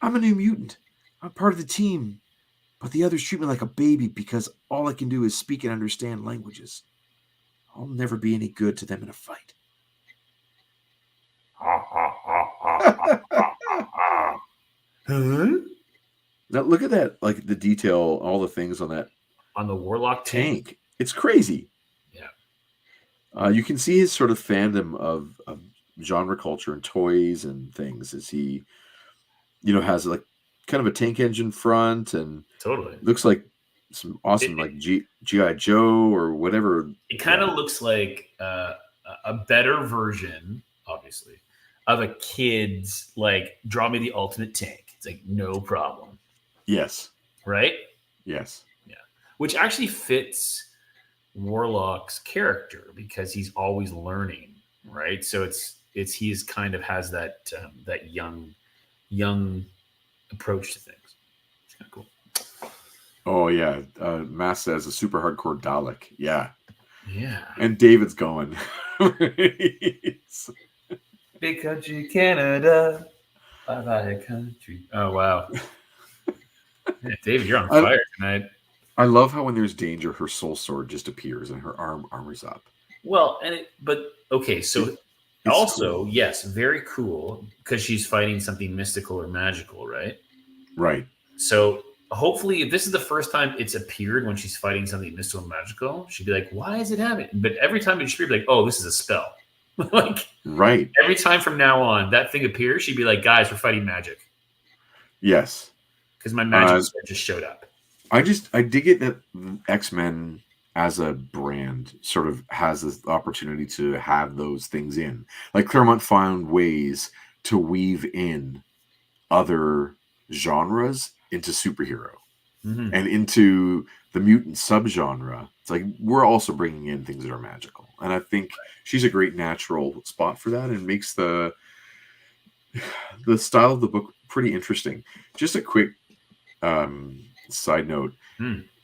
I'm a new mutant. I'm part of the team. But the others treat me like a baby because all I can do is speak and understand languages. I'll never be any good to them in a fight. Huh? Now look at that, like the detail, all the things on that. On the Warlock tank. It's crazy. Yeah. You can see his sort of fandom of genre culture and toys and things as he, has like kind of a tank engine front and totally looks like some awesome like G.I. Joe or whatever. It kind of looks like a better version, obviously, of a kid's like draw me the ultimate tank. It's like no problem. Yes. Right? Yes. Yeah. Which actually fits Warlock's character because he's always learning, right? So he's kind of has that that young approach to things. It's kind of cool. Oh yeah, Massa as a super hardcore Dalek. Yeah. Yeah. And David's going. Big country Canada. Bye-bye country. Oh wow. Yeah, David, you're on fire tonight. I love how when there's danger, her soul sword just appears and her armor's up. Well, okay, so also, cool. Yes, very cool because she's fighting something mystical or magical, right? Right. So hopefully, if this is the first time it's appeared when she's fighting something mystical and magical, she'd be like, why is it happening? But every time it should be like, oh, this is a spell. Like, right. Every time from now on, that thing appears, she'd be like, guys, we're fighting magic. Yes. Because my magic sword just showed up. I dig it that X-Men as a brand sort of has this opportunity to have those things in. Like Claremont found ways to weave in other genres into superhero and into the mutant subgenre. It's like we're also bringing in things that are magical. And I think she's a great natural spot for that and makes the style of the book pretty interesting. Just a quick side note.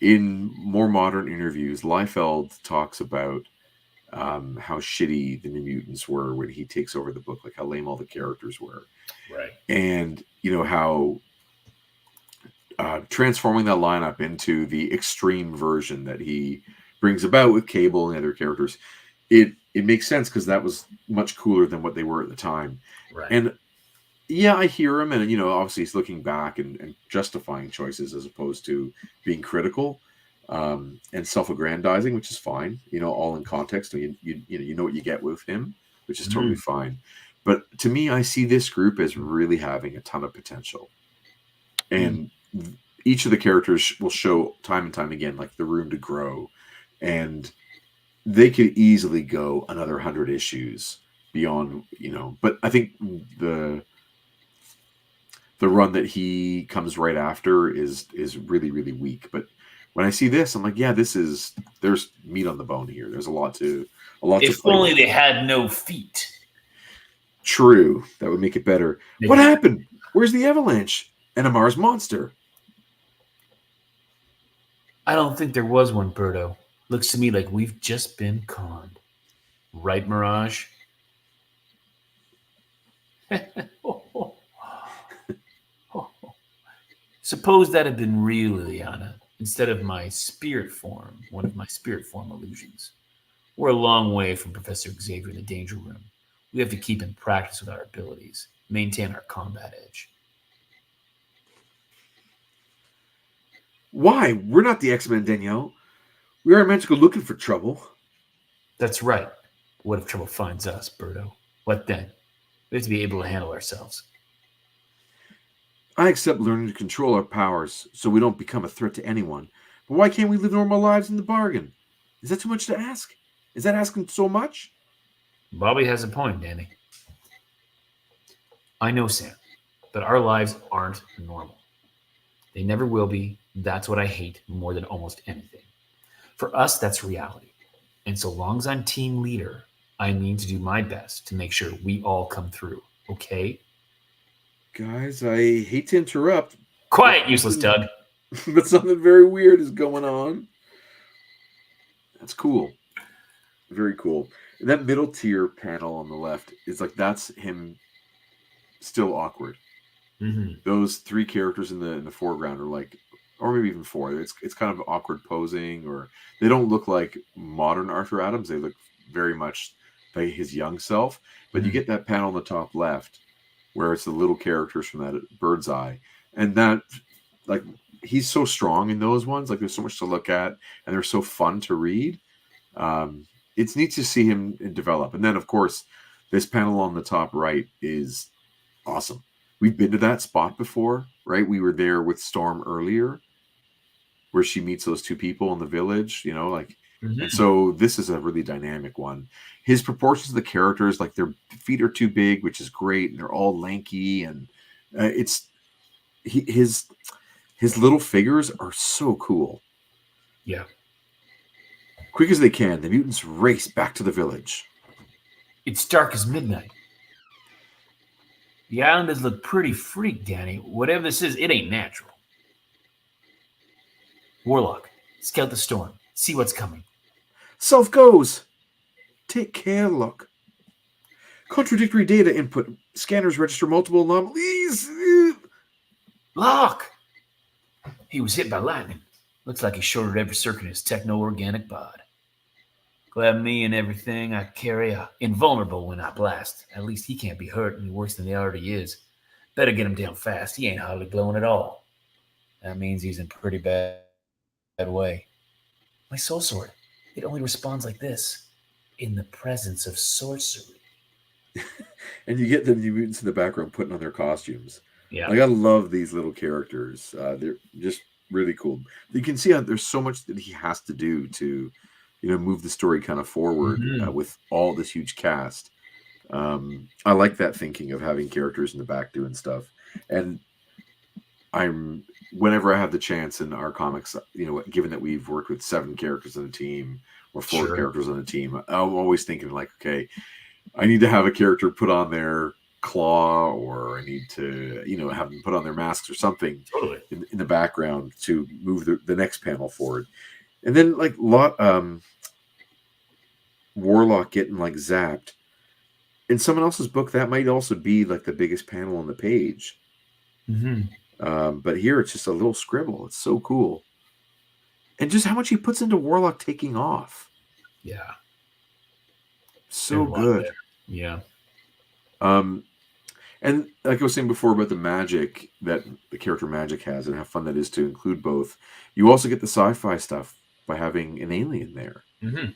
In more modern interviews, Liefeld talks about how shitty the New Mutants were when he takes over the book, like how lame all the characters were. Right. And, how transforming that lineup into the extreme version that he brings about with Cable and other characters, it makes sense because that was much cooler than what they were at the time. Right. And yeah, I hear him, and obviously he's looking back and justifying choices as opposed to being critical and self-aggrandizing, which is fine. All in context. You know what you get with him, which is totally fine. But to me, I see this group as really having a ton of potential, and each of the characters will show time and time again like the room to grow, and they could easily go another 100 issues beyond. But I think the run that he comes right after is really, really weak. But when I see this, I'm like, yeah, there's meat on the bone here. There's a lot to If play only with. they had no feet. True, that would make it better. What happened? Where's the avalanche? And a Mars monster? I don't think there was one, Birdo. Looks to me like we've just been conned. Right, Mirage? Suppose that had been real, Liliana, instead of my spirit form, one of my spirit form illusions. We're a long way from Professor Xavier in the danger room. We have to keep in practice with our abilities, maintain our combat edge. Why? We're not the X-Men, Danielle. We aren't meant to go looking for trouble. That's right. What if trouble finds us, Birdo? What then? We have to be able to handle ourselves. I accept learning to control our powers so we don't become a threat to anyone. But why can't we live normal lives in the bargain? Is that too much to ask? Is that asking so much? Bobby has a point, Danny. I know, Sam, but our lives aren't normal. They never will be. That's what I hate more than almost anything. For us, that's reality. And so long as I'm team leader, I mean to do my best to make sure we all come through, okay? Guys, I hate to interrupt. Quiet, useless Doug. But something very weird is going on. That's cool. Very cool. And that middle tier panel on the left is like, that's him still awkward. Mm-hmm. Those three characters in the foreground are like, or maybe even four. It's kind of awkward posing, or they don't look like modern Arthur Adams. They look very much like his young self. But you get that panel on the top left where it's the little characters from that bird's eye, and that, like, he's so strong in those ones. Like, there's so much to look at, and they're so fun to read. It's neat to see him develop. And then, of course, this panel on the top right is awesome. We've been to that spot before, right? We were there with Storm earlier, where she meets those two people in the village, and so this is a really dynamic one. His proportions of the characters, like their feet are too big, which is great, and they're all lanky, and his little figures are so cool. Yeah. Quick as they can, the mutants race back to the village. It's dark as midnight. The islanders look pretty freaked, Danny. Whatever this is, it ain't natural. Warlock, scout the storm. See what's coming. Self goes. Take care, Locke. Contradictory data input. Scanners register multiple anomalies. Locke! He was hit by lightning. Looks like he shorted every circuit in his techno-organic bod. Glad me and everything I carry are invulnerable when I blast. At least he can't be hurt any worse than he already is. Better get him down fast. He ain't hardly glowing at all. That means he's in pretty bad way. My soul sword. It only responds like this. In the presence of sorcery. And you get the New Mutants in the background putting on their costumes. Yeah. Like, I love these little characters. They're just really cool. You can see how there's so much that he has to do to, move the story kind of forward with all this huge cast. I like that thinking of having characters in the back doing stuff. And whenever I have the chance in our comics, given that we've worked with 7 characters on a team or 4 characters on a team, I'm always thinking like, okay, I need to have a character put on their claw, or I need to, have them put on their masks or something in the background to move the next panel forward. And then like Warlock getting like zapped. In someone else's book, that might also be like the biggest panel on the page. But here it's just a little scribble. It's so cool. And just how much he puts into Warlock taking off. Yeah. So There's a lot good. there. Yeah. And like I was saying before about the magic that the character Magic has and how fun that is to include both, you also get the sci-fi stuff by having an alien there. Mm-hmm.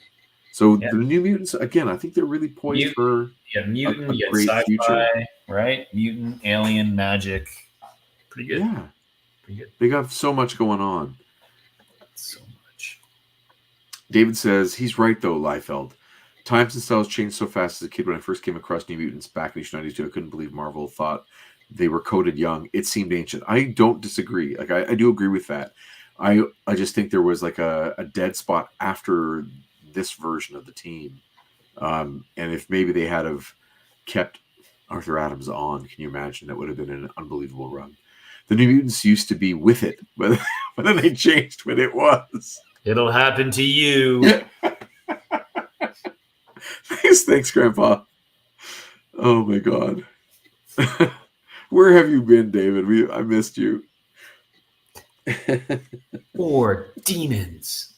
So Yeah. the New Mutants, again, I think they're really poised for You had mutant, a you had great sci-fi, future. right? Mutant, alien, magic. Pretty good. Yeah, Pretty good. they got so much going on. So much. David says, he's right though, Liefeld. Times and styles changed so fast as a kid. When I first came across New Mutants back in 1992, I couldn't believe Marvel thought they were coded young. It seemed ancient. I don't disagree. Like I do agree with that. I just think there was like a dead spot after this version of the team. And if maybe they had have kept Arthur Adams on, can you imagine? That would have been an unbelievable run. The New Mutants used to be with it, but then they changed what it was. It'll happen to you. Thanks, Grandpa. Oh my God. Where have you been, David? I missed you. Or demons.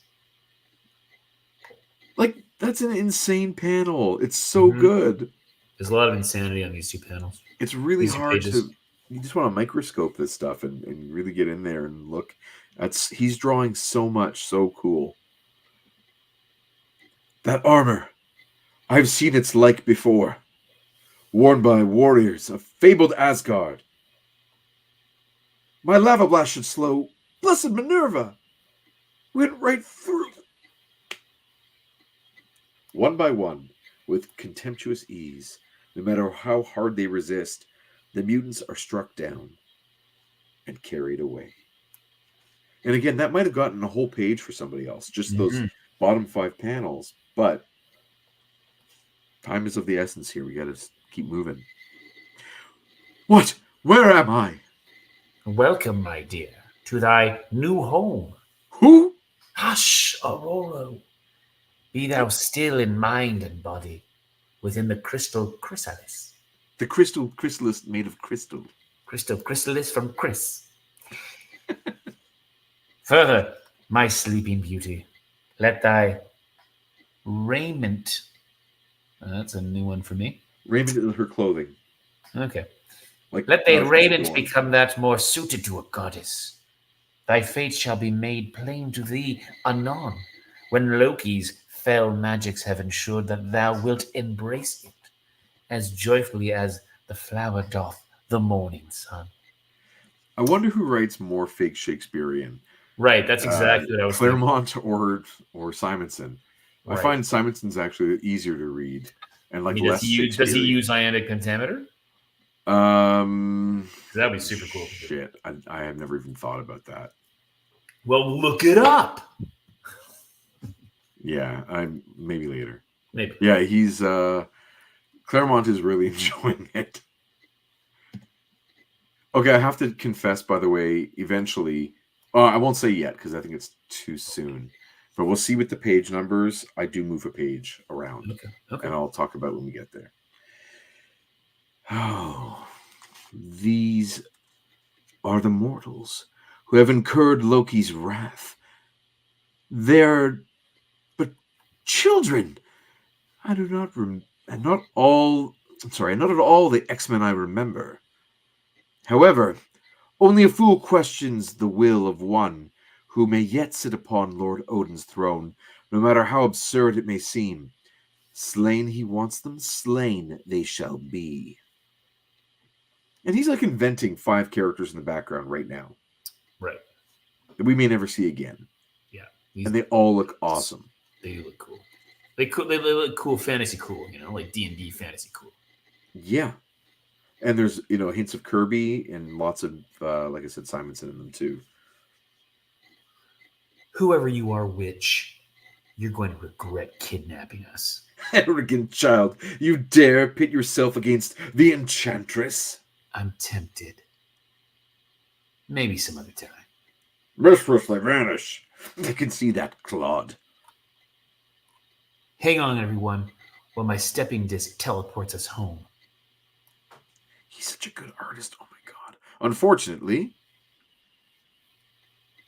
Like, that's an insane panel. It's so good. There's a lot of insanity on these two panels. It's really These are hard pages. to. You just want to microscope this stuff and really get in there and look. He's drawing so much, so cool. That armor, I've seen its like before, worn by warriors of fabled Asgard. My lava blast should slow. Blessed Minerva went right through. One by one, with contemptuous ease, no matter how hard they resist, the mutants are struck down and carried away. And again, that might have gotten a whole page for somebody else, just those bottom 5 panels. But time is of the essence here. We got to keep moving. What? Where am I? Welcome, my dear, to thy new home. Who? Hush, Aurora. Be thou still in mind and body within the crystal chrysalis. The crystal chrysalis made of crystal. Crystal chrysalis from Chris. Further, my sleeping beauty, let thy raiment. That's a new one for me. Raiment is her clothing. Okay. Like Let thy raiment become that more suited to a goddess. Thy fate shall be made plain to thee anon, when Loki's fell magics have ensured that thou wilt embrace it as joyfully as the flower doth the morning sun. I wonder who writes more fake Shakespearean. Right, that's exactly what I was Claremont or Simonson. Right. I find Simonson's actually easier to read and like less Shakespearean. Does he use iambic pentameter? That'd be super cool. Shit, I have never even thought about that. Well, look it up. Yeah, maybe later. Maybe. Yeah, he's Claremont is really enjoying it. Okay, I have to confess, by the way, eventually, I won't say yet because I think it's too soon. But we'll see with the page numbers. I do move a page around. Okay. And I'll talk about when we get there. Oh, these are the mortals who have incurred Loki's wrath. They're but children. I do not not at all the X-Men I remember. However, only a fool questions the will of one who may yet sit upon Lord Odin's throne, no matter how absurd it may seem. Slain he wants them, slain they shall be. And he's like inventing 5 characters in the background right now. Right. That we may never see again. Yeah. And they all look awesome. They look cool. They look cool, fantasy cool, like D&D fantasy cool. Yeah. And there's, hints of Kirby and lots of, like I said, Simonson in them too. Whoever you are, witch, you're going to regret kidnapping us. Arrogant child, you dare pit yourself against the Enchantress? I'm tempted. Maybe some other time. Restlessly vanish. I can see that, Claude. Hang on, everyone, while my stepping disc teleports us home. He's such a good artist. Oh my God. Unfortunately.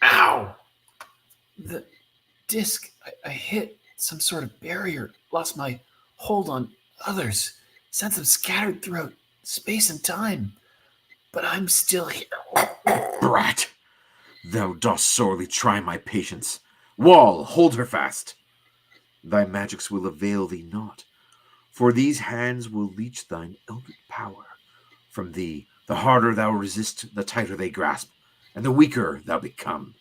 Ow! The disc, I hit some sort of barrier. Lost my hold on others, sense them scattered throughout space and time. But I'm still here. Brat! Thou dost sorely try my patience. Wall, hold her fast. Thy magics will avail thee not, for these hands will leech thine eldritch power from thee. The harder thou resist, the tighter they grasp, and the weaker thou become.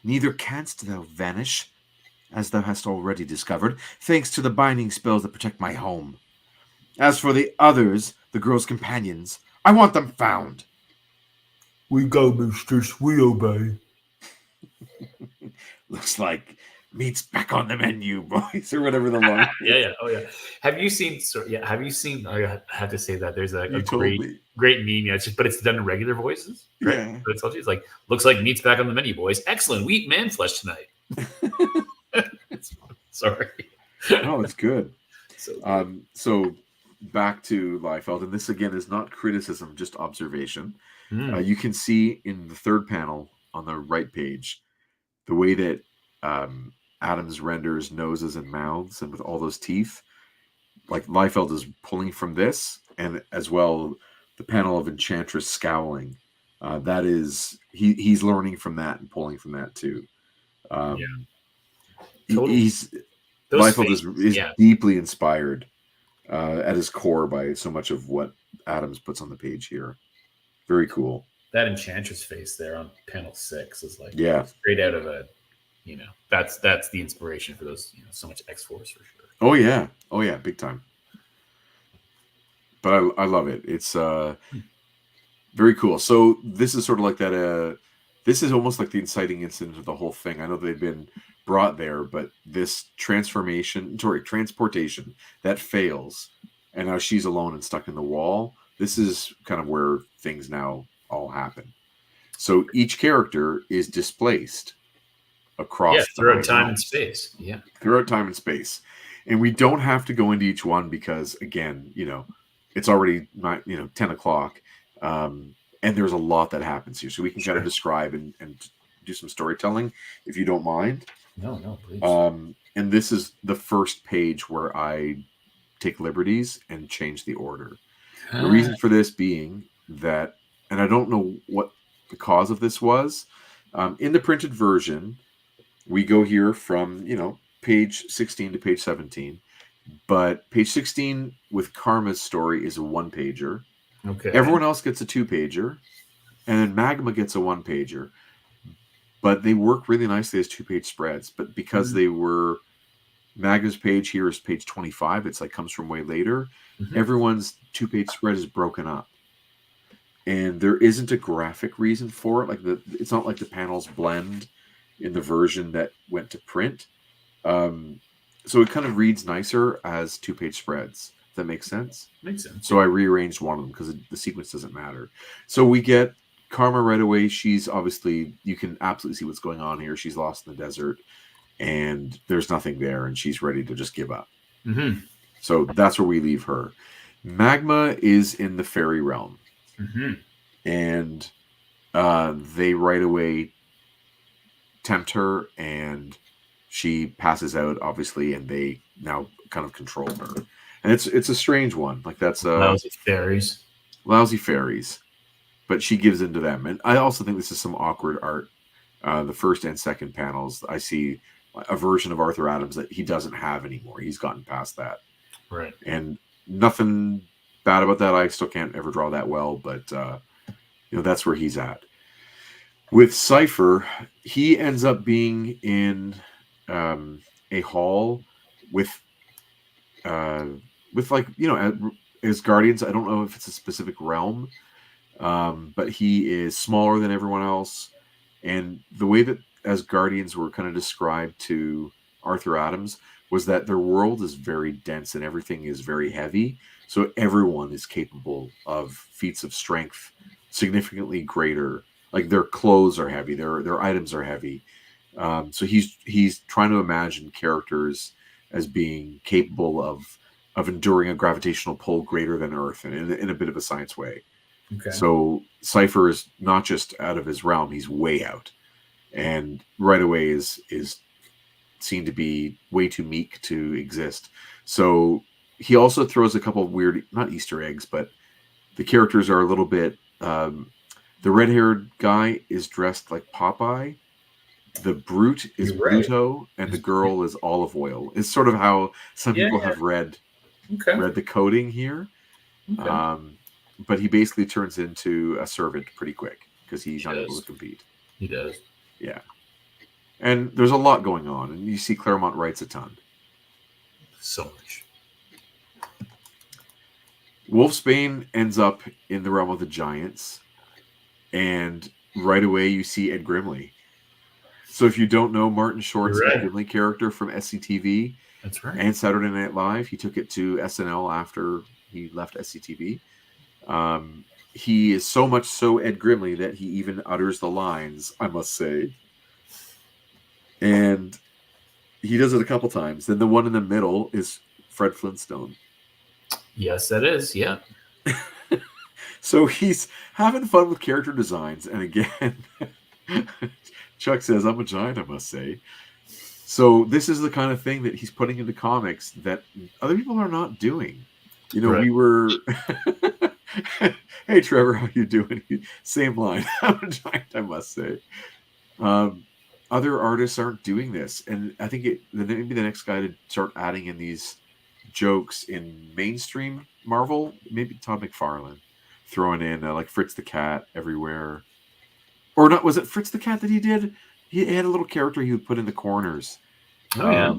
Neither canst thou vanish, as thou hast already discovered, thanks to the binding spells that protect my home. As for the others, the girl's companions, I want them found. We go, mistress. We obey. Looks like meat's back on the menu, boys, or whatever the line. Yeah. Oh, yeah. Have you seen? Have you seen? I have to say that there's a great meme. Yeah, but it's done in regular voices. Right? Yeah. But it's all like, looks like meat's back on the menu, boys. Excellent. We eat man flesh tonight. Sorry. Oh, it's good. So back to Liefeld, and this again is not criticism, just observation. You can see in the third panel on the right page the way that Adams renders noses and mouths, and with all those teeth, like Liefeld is pulling from this, and as well the panel of Enchantress scowling. That is he's learning from that and pulling from that too. Totally. Liefeld is deeply inspired at his core by so much of what Adams puts on the page here. Very cool. That Enchantress face there on panel 6 is like straight out of a, that's the inspiration for those, so much X-Force for sure. Oh yeah, big time. But I love it. It's very cool. So this is sort of like that. This is almost like the inciting incident of the whole thing. I know they've been brought there, but this transportation that fails, and now she's alone and stuck in the wall. This is kind of where things now all happen. So each character is displaced across throughout time and space. Yeah, throughout time and space, and we don't have to go into each one because again, it's already 10 o'clock, and there's a lot that happens here. So we can kind of describe and do some storytelling if you don't mind. No, please. And this is the first page where I take liberties and change the order. The reason for this being that, and I don't know what the cause of this was, in the printed version, we go here from, page 16 to page 17, but page 16 with Karma's story is a 1-pager. Okay. Everyone else gets a 2-pager, and then Magma gets a 1-pager. But they work really nicely as 2-page spreads. But because they were, Magma's page here is page 25, it's like comes from way later. Everyone's 2-page spread is broken up, and there isn't a graphic reason for it. Like it's not like the panels blend in the version that went to print. So it kind of reads nicer as 2-page spreads. If that makes sense. Makes sense. So I rearranged one of them because the sequence doesn't matter. So we get Karma right away. She's obviously, you can absolutely see what's going on here. She's lost in the desert, and there's nothing there, and she's ready to just give up. So that's where we leave her. Magma is in the fairy realm, and they right away tempt her, and she passes out, obviously, and they now kind of control her. And it's a strange one. Like that's lousy fairies. But she gives in to them. And I also think this is some awkward art. The first and second panels, I see a version of Arthur Adams that he doesn't have anymore. He's gotten past that. Right. And nothing bad about that. I still can't ever draw that well, but that's where he's at. With Cypher, he ends up being in a hall with like, as Guardians. I don't know if it's a specific realm, but he is smaller than everyone else. And the way that as Guardians were kind of described to Arthur Adams was that their world is very dense and everything is very heavy. So everyone is capable of feats of strength significantly greater. Like their clothes are heavy, their items are heavy. So he's trying to imagine characters as being capable of enduring a gravitational pull greater than Earth, and in a bit of a science way. Okay. So Cypher is not just out of his realm; he's way out, and right away is seen to be way too meek to exist. So he also throws a couple of weird, not Easter eggs, but the characters are a little bit. The red-haired guy is dressed like Popeye. The brute is You're right. Bluto, and the girl is Olive Oil. It's sort of how some people have read Okay. the coding here. Okay. But he basically turns into a servant pretty quick because he's He not able does. to compete. He does. Yeah. And there's a lot going on, and you see Claremont writes a ton. So much. Wolfsbane ends up in the realm of the giants, and right away you see Ed Grimley. So if you don't know Martin Short's You're Ed right. Grimley character from SCTV That's right. and Saturday Night Live, he took it to SNL after he left SCTV. He is so much so Ed Grimley that he even utters the lines, I must say. And he does it a couple times. Then the one in the middle is Fred Flintstone. Yes, that is. Yeah. So he's having fun with character designs. And again, Chuck says, I'm a giant, I must say. So this is the kind of thing that he's putting into comics that other people are not doing. You know, Right. we were... Hey, Trevor, how you doing? Same line. I'm a giant, I must say. Other artists aren't doing this. And I think maybe the next guy to start adding in these jokes in mainstream Marvel, maybe Todd McFarlane, throwing in like Fritz the Cat everywhere. Or not, was it Fritz the Cat that he did? He had a little character he would put in the corners. Oh, yeah.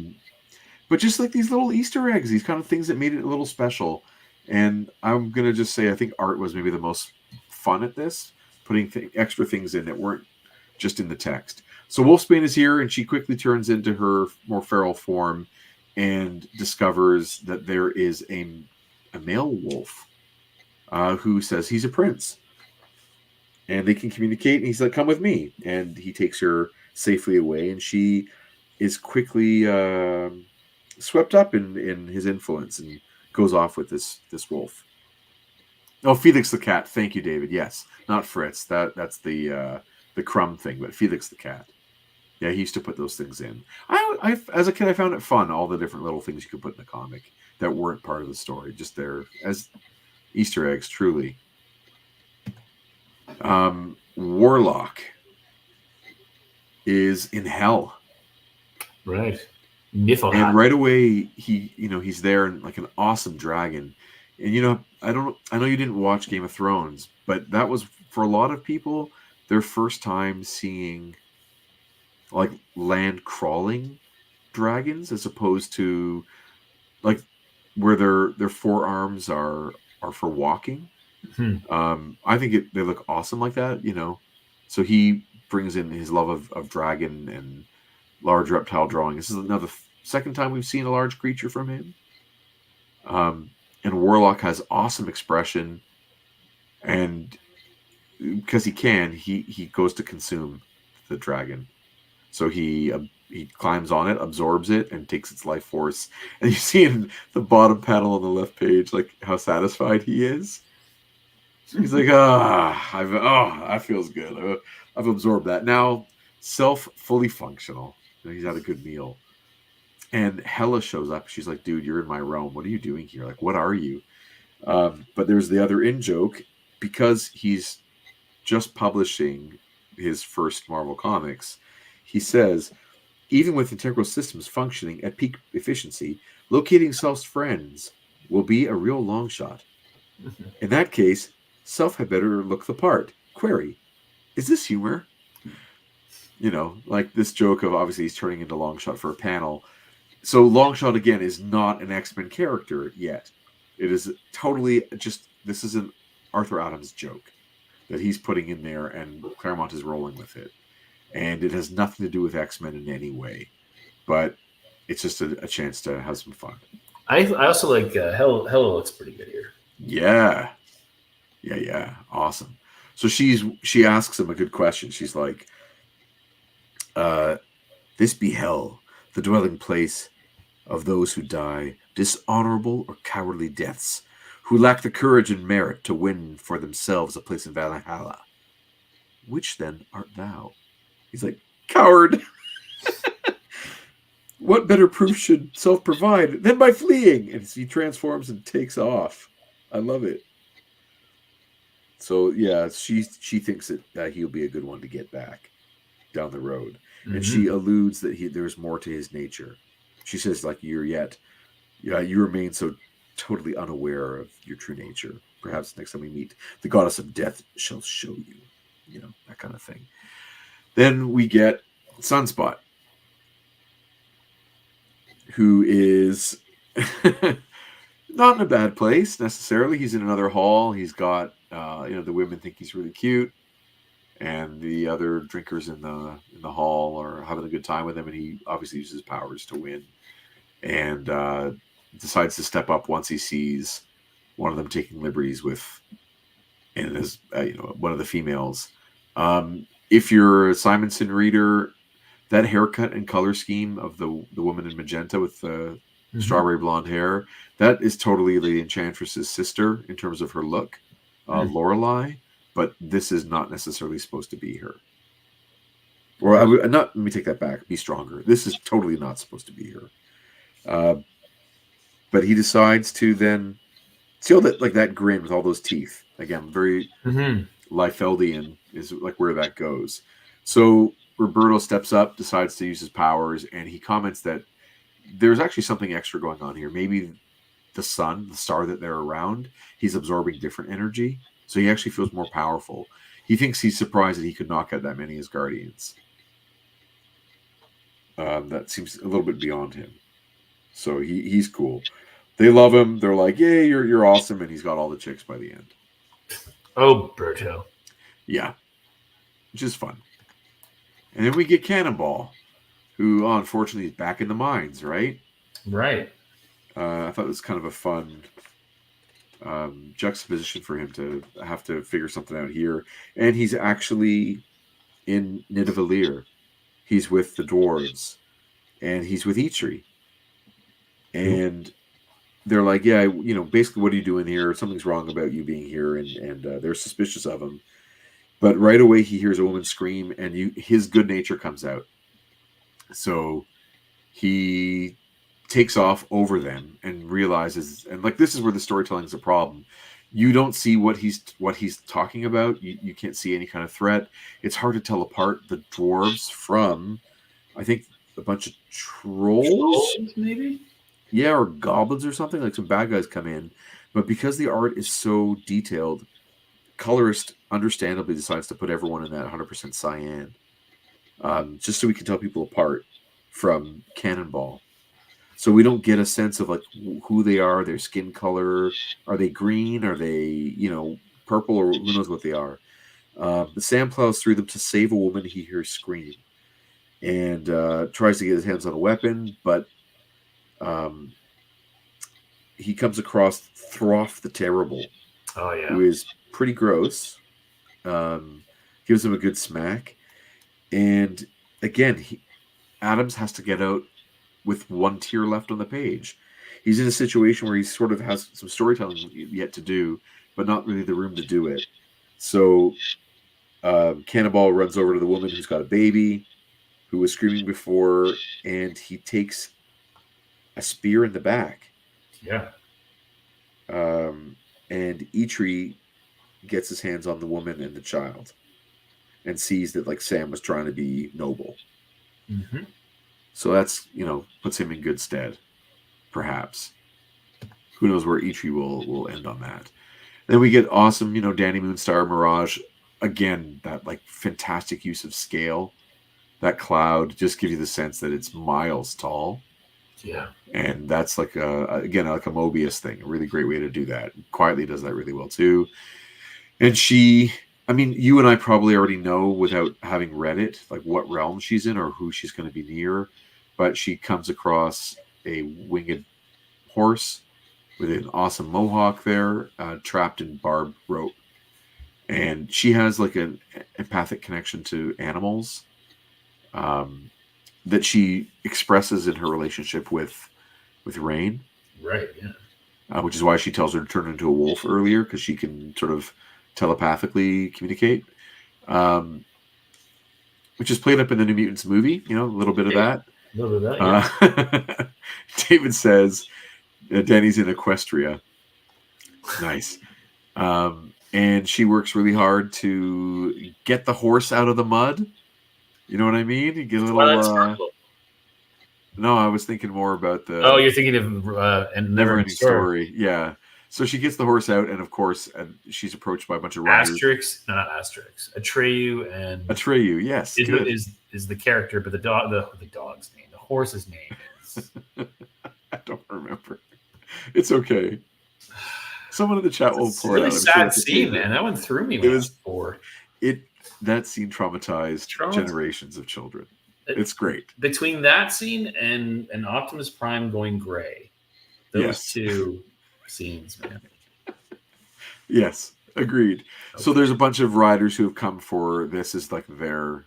But just like these little Easter eggs, these kind of things that made it a little special. And I'm going to just say, I think art was maybe the most fun at this, putting extra things in that weren't just in the text. So Wolfsbane is here, and she quickly turns into her more feral form and discovers that there is a male wolf who says he's a prince. And they can communicate, and he's like, come with me. And he takes her safely away, and she is quickly swept up in his influence and goes off with this wolf. Oh, Felix the cat. Thank you, David. Yes, not Fritz. That's the Crumb thing, but Felix the cat. Yeah, he used to put those things in. I as a kid, I found it fun, all the different little things you could put in a comic that weren't part of the story, just there as Easter eggs, truly. Warlock is in hell. Right. Niflheim. And right away, he's there and like an awesome dragon. And I know you didn't watch Game of Thrones, but that was for a lot of people their first time seeing like land crawling dragons, as opposed to like where their forearms are for walking. I think they look awesome like that. So he brings in his love of dragon and large reptile drawing. This is another second time we've seen a large creature from him. And Warlock has awesome expression, and because he goes to consume the dragon. So he climbs on it, absorbs it, and takes its life force. And you see in the bottom panel on the left page, like how satisfied he is. He's like, that feels good. I've absorbed that. Now, fully functional. He's had a good meal. And Hela shows up. She's like, dude, you're in my realm. What are you doing here? Like, what are you? But there's the other in-joke. Because he's just publishing his first Marvel Comics, he says, even with integral systems functioning at peak efficiency, locating Self's friends will be a real long shot. In that case, Self had better look the part. Query, is this humor? Like this joke of obviously he's turning into Longshot for a panel. So Longshot, again, is not an X-Men character yet. It is totally this is an Arthur Adams joke that he's putting in there, and Claremont is rolling with it. And it has nothing to do with X-Men in any way. But it's just a chance to have some fun. I also like Hela looks pretty good here. Yeah. Awesome. So she asks him a good question. She's like, this be hell, the dwelling place of those who die dishonorable or cowardly deaths, who lack the courage and merit to win for themselves a place in Valhalla. Which then art thou? He's like, coward. What better proof should self provide than by fleeing? And he transforms and takes off. I love it. So yeah, she thinks that he'll be a good one to get back down the road, and she alludes that there's more to his nature. She says like you remain so totally unaware of your true nature. Perhaps next time we meet, the goddess of death shall show you. You know, that kind of thing. Then we get Sunspot, who is not in a bad place necessarily. He's in another hall. He's got the women think he's really cute, and the other drinkers in the hall are having a good time with him, and he obviously uses his powers to win, and decides to step up once he sees one of them taking liberties with, and as one of the females. If you're a Simonson reader, that haircut and color scheme of the woman in magenta with the strawberry blonde hair, that is totally the Enchantress's sister in terms of her look, Lorelei. But this is not necessarily supposed to be her. Or let me take that back. Be stronger. This is totally not supposed to be her. But he decides to then see that grin with all those teeth. Again, very Liefeldian is like where that goes. So Roberto steps up, decides to use his powers, and he comments that there's actually something extra going on here. Maybe the sun, the star that they're around, he's absorbing different energy. So he actually feels more powerful. He thinks he's surprised that he could knock out that many as Guardians. That seems a little bit beyond him. So he's cool. They love him. They're like, "Yay, you're awesome!" And he's got all the chicks by the end. Oh, Berto. Yeah, which is fun. And then we get Cannonball, who unfortunately is back in the mines, right? Right. I thought it was kind of a fun juxtaposition for him to have to figure something out here. And he's actually in Nidavellir. He's with the dwarves, and he's with Eitri. And they're like, yeah, basically, what are you doing here? Something's wrong about you being here, and they're suspicious of him. But right away, he hears a woman scream, and his good nature comes out. So he takes off over them and realizes, and like this is where the storytelling is a problem. You don't see what he's talking about. You can't see any kind of threat. It's hard to tell apart the dwarves from, I think, a bunch of trolls maybe. Yeah, or goblins or something. Like some bad guys come in, but because the art is so detailed, colorist understandably decides to put everyone in that 100% cyan, just so we can tell people apart from Cannonball. So we don't get a sense of like who they are, their skin color. Are they green? Are they purple? Or who knows what they are? The Sam plows through them to save a woman he hears scream, and tries to get his hands on a weapon, but he comes across Throff the Terrible, who is pretty gross. Gives him a good smack, and again, Adams has to get out with one tear left on the page. He's in a situation where he sort of has some storytelling yet to do, but not really the room to do it. So Cannonball runs over to the woman who's got a baby, who was screaming before, and he takes a spear in the back. Yeah. And Eitri gets his hands on the woman and the child, and sees that like Sam was trying to be noble. Mm-hmm. So that's puts him in good stead, perhaps. Who knows where Eitri will end on that. Then we get awesome, Danny Moonstar Mirage. Again, that like fantastic use of scale. That cloud just gives you the sense that it's miles tall. Yeah. And that's like a Mobius thing. A really great way to do that. Quietly does that really well too. And you and I probably already know without having read it, like what realm she's in or who she's going to be near. But she comes across a winged horse with an awesome mohawk there, trapped in barbed rope. And she has like an empathic connection to animals that she expresses in her relationship with Rain. Right, yeah. Which is why she tells her to turn into a wolf earlier, because she can sort of telepathically communicate. Which is played up in the New Mutants movie, a little bit of that. A little bit of that, yeah. David says Danny's in Equestria. Nice. And she works really hard to get the horse out of the mud. You know what I mean? You get a little. Twilight Sparkle. No, I was thinking more about the. Oh, you're thinking of and Never-Ending Story. Yeah. So she gets the horse out, and of course, she's approached by a bunch of riders. Asterix, no, not Asterix. Atreyu and Atreyu, yes, is the character, but the dog's name, the horse's name is. I don't remember. It's okay. Someone in the chat will pour really it out. Sad scene, man. That one threw me. When it was 4. That scene traumatized generations of children. It's great. Between that scene and Optimus Prime going gray, those two scenes, man. Yes, agreed. Okay. So there's a bunch of riders who have come for this as like their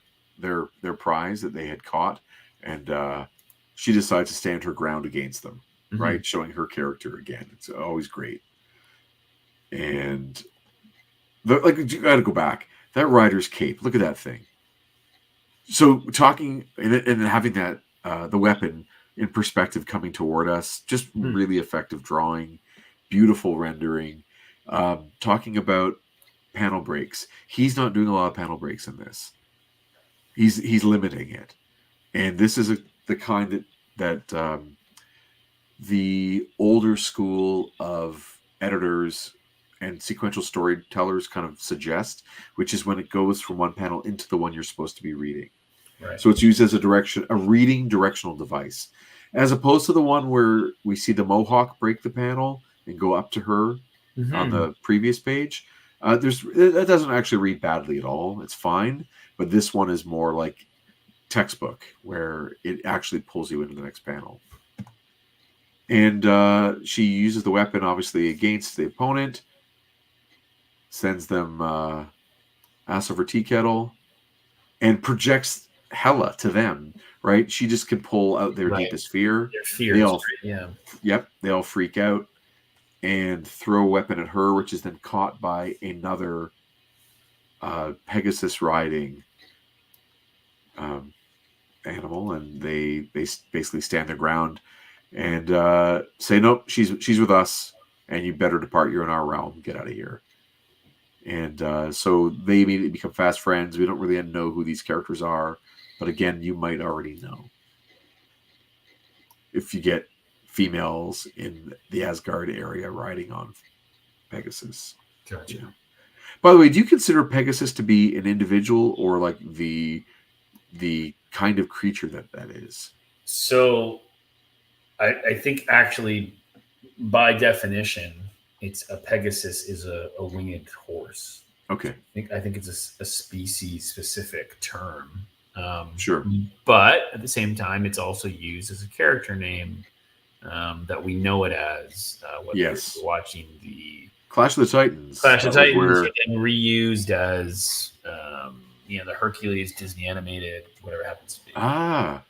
prize that they had caught, and she decides to stand her ground against them, right? Showing her character again. It's always great. And you got to go back. That rider's cape. Look at that thing. So talking and having that the weapon in perspective coming toward us, just really effective drawing, beautiful rendering. Talking about panel breaks, he's not doing a lot of panel breaks in this. He's limiting it, and this is the kind that the older school of editors and sequential storytellers kind of suggest, which is when it goes from one panel into the one you're supposed to be reading. Right. So it's used as a reading directional device, as opposed to the one where we see the Mohawk break the panel and go up to her on the previous page. That doesn't actually read badly at all. It's fine, but this one is more like textbook, where it actually pulls you into the next panel. And she uses the weapon obviously against the opponent, sends them ass over tea kettle, and projects Hela to them. Right? She just can pull out their deepest fear. Their fears. Yep. They all freak out and throw a weapon at her, which is then caught by another Pegasus riding animal, and they basically stand their ground and say, nope, she's with us, and you better depart. You're in our realm. Get out of here. And so they immediately become fast friends. We don't really know who these characters are, but again, you might already know if you get females in the Asgard area riding on Pegasus. Gotcha. Yeah. By the way, do you consider Pegasus to be an individual or like the kind of creature that is? So I think actually by definition, it's a Pegasus is a winged horse. Okay. I think it's a species specific term. Sure. But at the same time, it's also used as a character name that we know it as. Whether you're watching the Clash of the Titans. And reused as the Hercules Disney animated, whatever happens to be. Ah,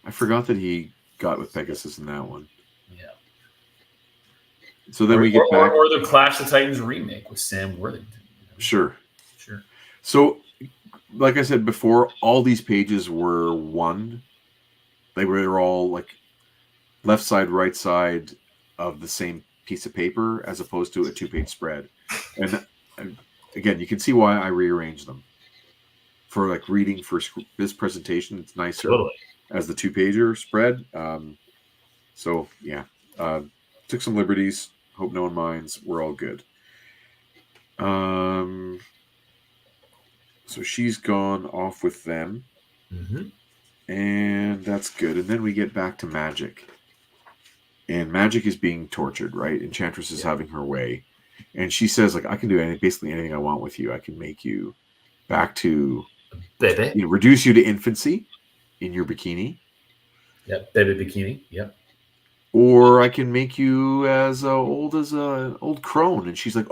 I forgot that he got with Pegasus in that one. Yeah. So then we get back, or the Clash of the Titans remake with Sam Worthington. Sure. So, like I said before, all these pages were one. They were all like left side, right side of the same piece of paper, as opposed to a 2-page spread. And again, you can see why I rearranged them for like reading for this presentation. It's nicer as the 2-pager spread. So yeah, took some liberties. Hope no one minds. We're all good. So she's gone off with them, and that's good. And then we get back to Magic. And Magic is being tortured, right? Enchantress is having her way. And she says, like, I can do basically anything I want with you. I can make you back to, baby. Reduce you to infancy in your bikini. Yep, baby bikini. Yep. Or I can make you as old as an old crone. And she's like,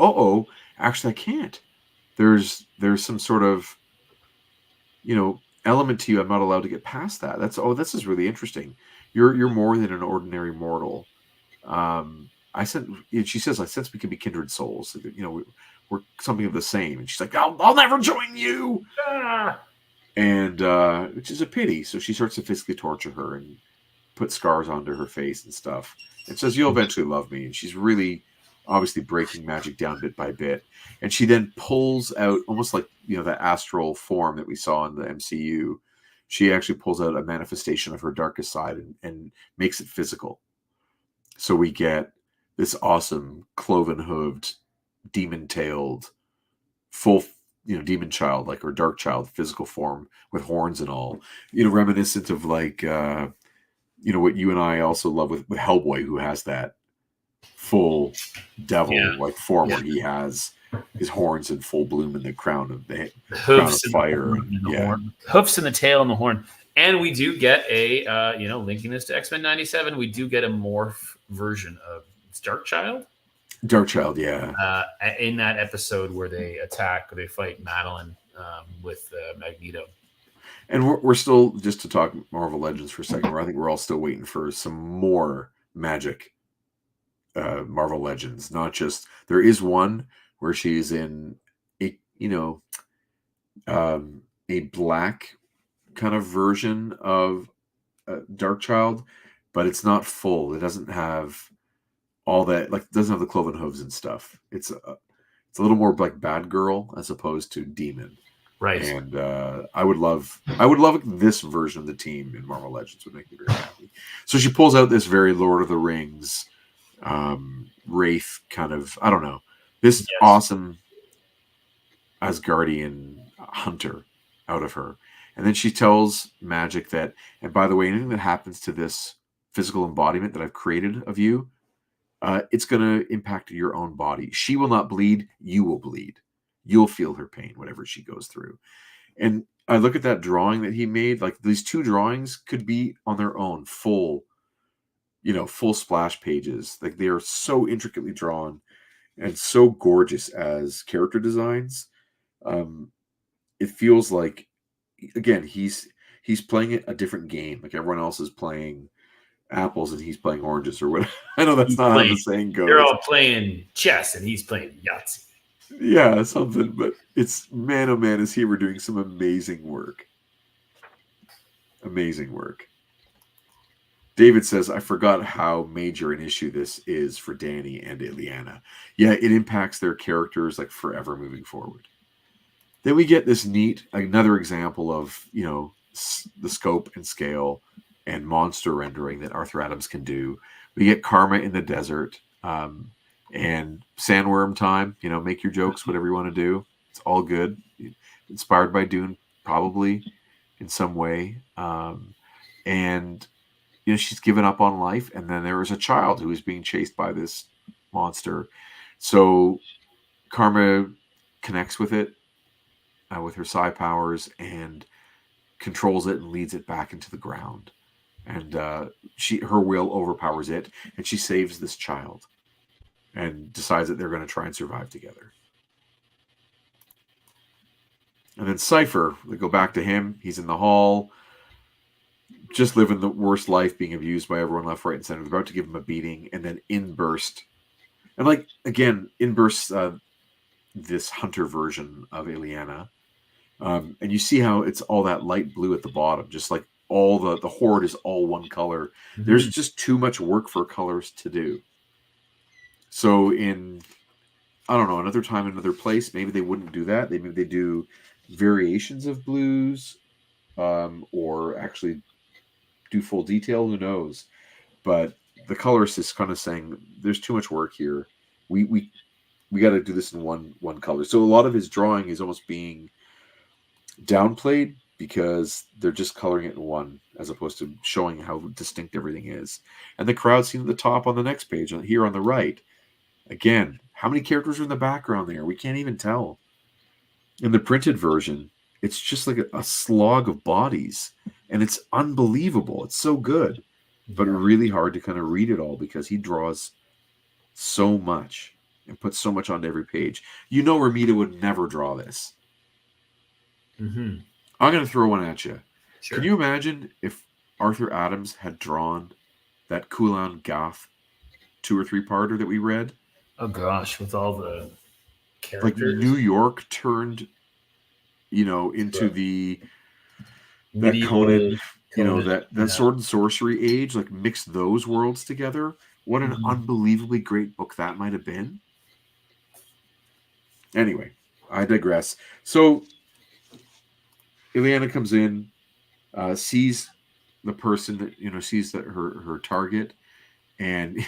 actually I can't. There's some sort of, element to you. I'm not allowed to get past that. This is really interesting. You're more than an ordinary mortal. She says, I sense we can be kindred souls. We're something of the same. And she's like, I'll never join you. and which is a pity. So she starts to physically torture her and put scars onto her face and stuff, and says, "You'll eventually love me." And she's really obviously breaking magic down bit by bit. And she then pulls out, almost like that astral form that we saw in the MCU. She actually pulls out a manifestation of her darkest side and makes it physical. So we get this awesome cloven-hooved, demon-tailed, full, demon child, like, or dark child, physical form with horns and all. Reminiscent of like, what you and I also love with Hellboy, who has that full devil like form where he has his horns in full bloom and the crown of crown of fire and the horn. Hoofs and the tail and the horn. And we do get a linking this to X-Men 97, we do get a morph version of Darkchild. Darkchild, yeah. In that episode where they fight Madeline with Magneto. And we're still, just to talk Marvel Legends for a second, where I think we're all still waiting for some more magic Marvel Legends. Not just, there is one where she's in a a black kind of version of Darkchild, but it's not full. It doesn't have all that, like, it doesn't have the cloven hooves and stuff. It's a little more like Bad Girl as opposed to Demon. Right. And I would love this version of the team in Marvel Legends. Would make me very happy. So she pulls out this very Lord of the Rings wraith kind of, I don't know, this awesome Asgardian hunter out of her. And then she tells Magic that, and by the way, anything that happens to this physical embodiment that I've created of you, it's going to impact your own body. She will not bleed. You will bleed. You'll feel her pain, whatever she goes through. And I look at that drawing that he made. Like, these two drawings could be on their own, full splash pages. Like, they are so intricately drawn and so gorgeous as character designs. It feels like, again, he's playing a different game. Like, everyone else is playing apples and he's playing oranges or whatever. I know that's not how the saying goes. They're all playing chess and he's playing Yahtzee. Yeah, something. But it's, man, oh man, is he ever doing some amazing work. Amazing work. David says, I forgot how major an issue this is for Danny and Ileana. Yeah, it impacts their characters like forever moving forward. Then we get this another example of, the scope and scale and monster rendering that Arthur Adams can do. We get Karma in the desert and Sandworm time. Make your jokes, whatever you want to do. It's all good. Inspired by Dune, probably, in some way. And she's given up on life, and then there is a child who is being chased by this monster. So Karma connects with it with her psi powers and controls it and leads it back into the ground. And her will overpowers it, and she saves this child and decides that they're going to try and survive together. And then Cypher, we go back to him. He's in the hall, just living the worst life, being abused by everyone left, right, and center. They're about to give him a beating, and then in bursts this hunter version of Ileana. And you see how it's all that light blue at the bottom, just like all the horde is all one color. Mm-hmm. There's just too much work for colors to do. So in, I don't know, another time, another place, maybe they wouldn't do that. Maybe they do variations of blues, or actually do full detail. Who knows? But the colorist is kind of saying there's too much work here. We got to do this in one color. So a lot of his drawing is almost being downplayed because they're just coloring it in one, as opposed to showing how distinct everything is. And the crowd scene at the top on the next page, here on the right. Again, how many characters are in the background there? We can't even tell. In the printed version, it's just like a slog of bodies, and it's unbelievable. It's so good, but really hard to kind of read it all because he draws so much and puts so much onto every page. Romita would never draw this. Mm-hmm. I'm going to throw one at you. Sure. Can you imagine if Arthur Adams had drawn that Kulan Gath 2 or 3 parter that we read? Oh gosh, with all the characters. Like New York turned, into the that Medieval Conan, Conan. that sword and sorcery age, like mix those worlds together. What an unbelievably great book that might have been. Anyway, I digress. So Ileana comes in, sees the person that sees that her target, and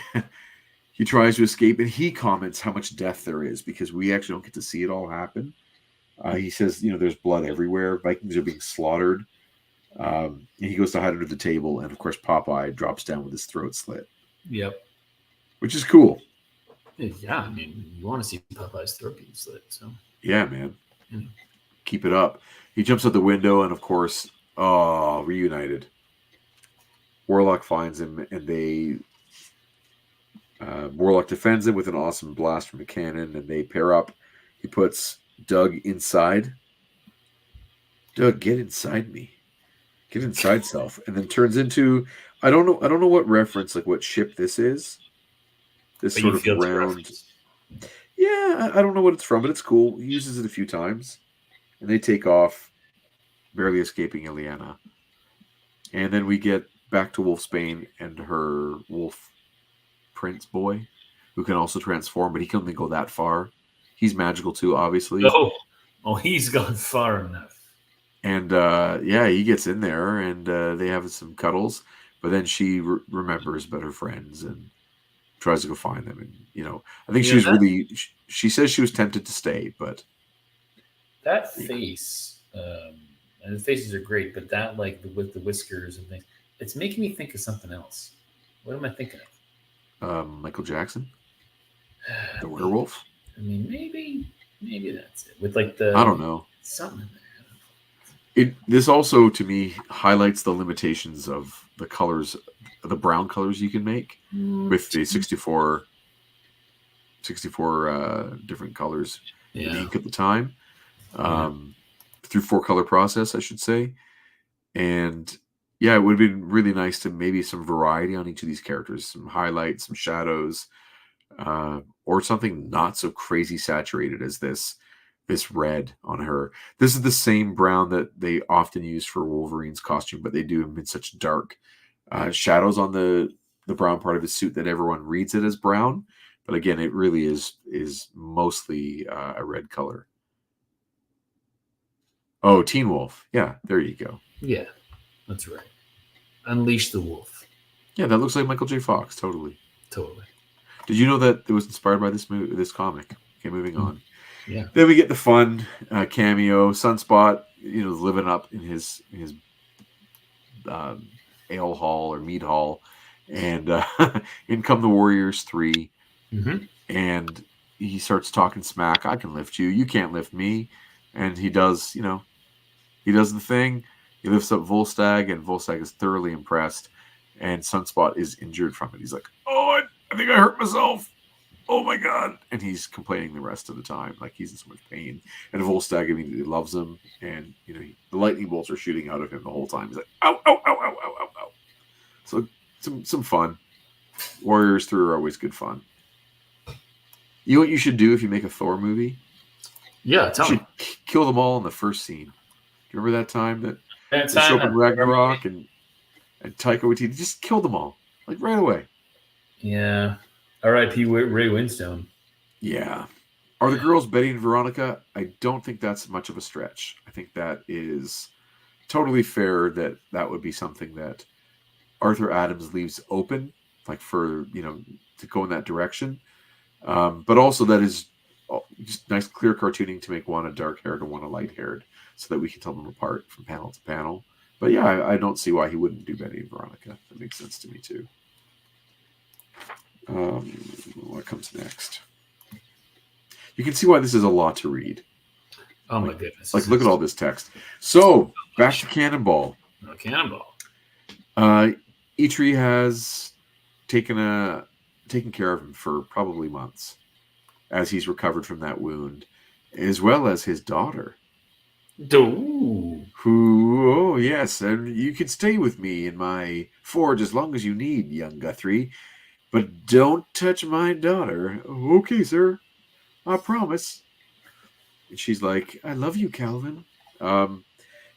he tries to escape, and he comments how much death there is because we actually don't get to see it all happen. He says, there's blood everywhere. Vikings are being slaughtered. And he goes to hide under the table, and of course Popeye drops down with his throat slit. Yep. Which is cool. Yeah, I mean, you want to see Popeye's throat being slit, so. Yeah, man. Keep it up. He jumps out the window, and of course, reunited. Warlock finds him, and Warlock defends him with an awesome blast from a cannon, and they pair up. He puts Doug inside. Doug, get inside me. Get inside self, and then turns into I don't know what reference, like what ship this is. This sort of round. Yeah, I don't know what it's from, but it's cool. He uses it a few times, and they take off, barely escaping Ileana. And then we get back to Wolfsbane and her wolf prince boy, who can also transform, but he can only go that far. He's magical too, obviously. Oh, he's gone far enough. And he gets in there, and they have some cuddles. But then she remembers about her friends and tries to go find them. And I think she was really. She says she was tempted to stay, but that face, and the faces are great, but that with the whiskers and things, it's making me think of something else. What am I thinking of? Michael Jackson, the werewolf. I mean, maybe that's it. With I don't know, something in there. This also, to me, highlights the limitations of the colors, the brown colors you can make with the 64 different colors of ink at the time, through 4-color process, I should say. And it would have been really nice to maybe some variety on each of these characters, some highlights, some shadows, or something not so crazy saturated as this red on her. This is the same brown that they often use for Wolverine's costume, but they do them in such dark shadows on the brown part of his suit that everyone reads it as brown. But again, it really is mostly a red color. Oh, Teen Wolf. Yeah, there you go. Yeah, that's right. Unleash the Wolf. Yeah, that looks like Michael J. Fox. Totally. Did you know that it was inspired by this comic? Okay, moving on. Yeah. Then we get the fun cameo. Sunspot, living up in his ale hall or mead hall, and in come the Warriors 3, and he starts talking smack. I can lift you. You can't lift me. And he does, he does the thing. He lifts up Volstagg, and Volstagg is thoroughly impressed. And Sunspot is injured from it. He's like, "Oh, I think I hurt myself. Oh my god!" And he's complaining the rest of the time, like he's in so much pain. And Volstagg immediately loves him, and the lightning bolts are shooting out of him the whole time. He's like, "Ow, ow, ow, ow, ow, ow, ow!" So some fun. Warriors 3 are always good fun. You know what you should do if you make a Thor movie? Yeah, tell me. Kill them all in the first scene. Do you remember that time that they show up in Ragnarok and Taika Waititi? Just kill them all, like right away. Yeah. R.I.P. Ray Winstone. Yeah. Are the girls Betty and Veronica? I don't think that's much of a stretch. I think that is totally fair that would be something that Arthur Adams leaves open, like for, to go in that direction. But also that is just nice, clear cartooning to make one a dark-haired and one a light-haired so that we can tell them apart from panel to panel. But yeah, I don't see why he wouldn't do Betty and Veronica. That makes sense to me too. What comes next? You can see why this is a lot to read. Oh my goodness! Look at all this text. So back to Cannonball. Cannonball. Eitri has taken care of him for probably months as he's recovered from that wound, as well as his daughter. Who, yes, and you can stay with me in my forge as long as you need, young Guthrie. But don't touch my daughter. Okay, sir. I promise. And she's like, I love you, Calvin.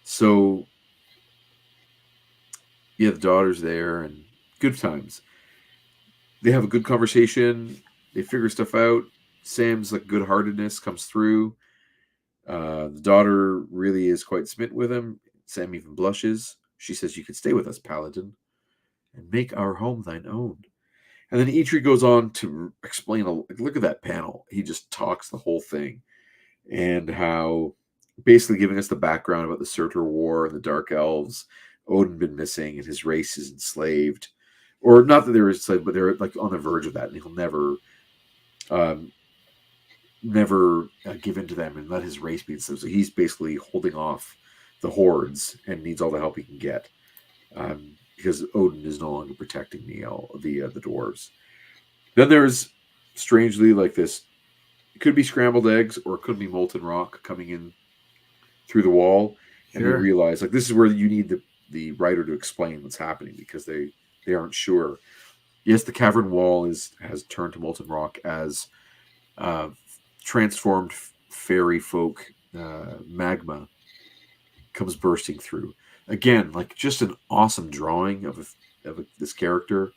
So Yeah, the daughter's there, and good times. They have a good conversation. They figure stuff out. Sam's like good-heartedness comes through. The daughter really is quite smitten with him. Sam even blushes. She says, "You can stay with us, Paladin, and make our home thine own." And then Eitri goes on to explain. Look at that panel. He just talks the whole thing, and how basically giving us the background about the Surtur War and the Dark Elves. Odin been missing, and his race is enslaved, or not that they're enslaved, but they're like on the verge of that, and he'll um, never give in to them and let his race be enslaved. So he's basically holding off the hordes and needs all the help he can get, because Odin is no longer protecting the dwarves. Then there's strangely like this. It could be scrambled eggs or it could be molten rock coming in through the wall, and they realize like this is where you need the writer to explain what's happening because they aren't sure. Yes, the cavern wall has turned to molten rock as transformed fairy folk magma comes bursting through. Again, like just an awesome drawing of this character.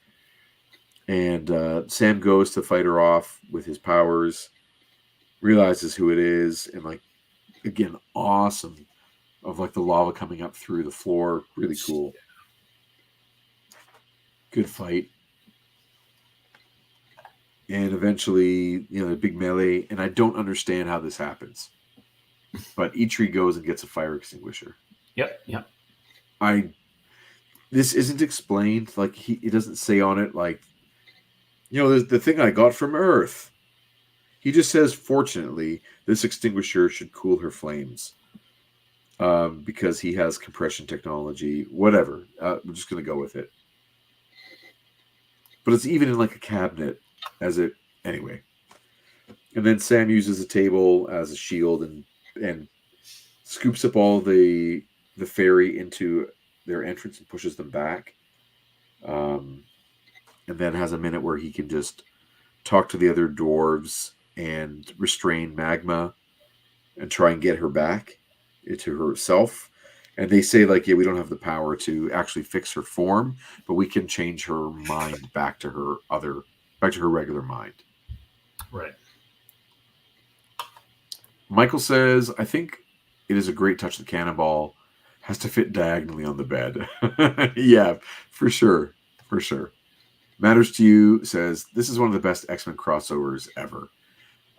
And Sam goes to fight her off with his powers, realizes who it is, and like again, awesome of like the lava coming up through the floor. Really cool. Good fight. And eventually, the big melee. And I don't understand how this happens. But Eitri goes and gets a fire extinguisher. Yep. This isn't explained. Like, he doesn't say on it, like, the thing I got from Earth. He just says, fortunately, this extinguisher should cool her flames. Because he has compression technology. Whatever. We're just going to go with it. But it's even in, like, a cabinet. Anyway. And then Sam uses a table as a shield and scoops up all the fairy into their entrance and pushes them back. And then has a minute where he can just talk to the other dwarves and restrain magma and try and get her back into herself. And they say, like, yeah, we don't have the power to actually fix her form, but we can change her mind back to her regular mind. Right. Michael says, I think it is a great touch. The cannonball has to fit diagonally on the bed. Yeah, for sure. For sure. Matters to You says, this is one of the best X-Men crossovers ever.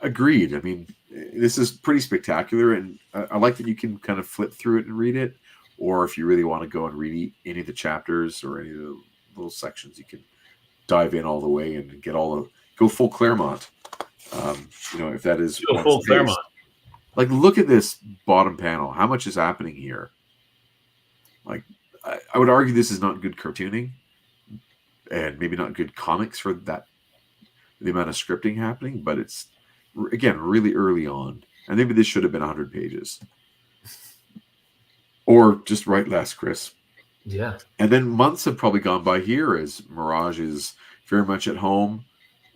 Agreed. I mean, this is pretty spectacular, and I like that you can kind of flip through it and read it, or if you really want to go and read any of the chapters or any of the little sections, you can dive in all the way and go full Claremont. If that is go full Claremont. Like, look at this bottom panel. How much is happening here? Like, I would argue this is not good cartooning, and maybe not good comics for the amount of scripting happening. But it's again really early on, and maybe this should have been 100 pages, or just write less, Chris. Yeah. And then months have probably gone by here as Mirage is very much at home.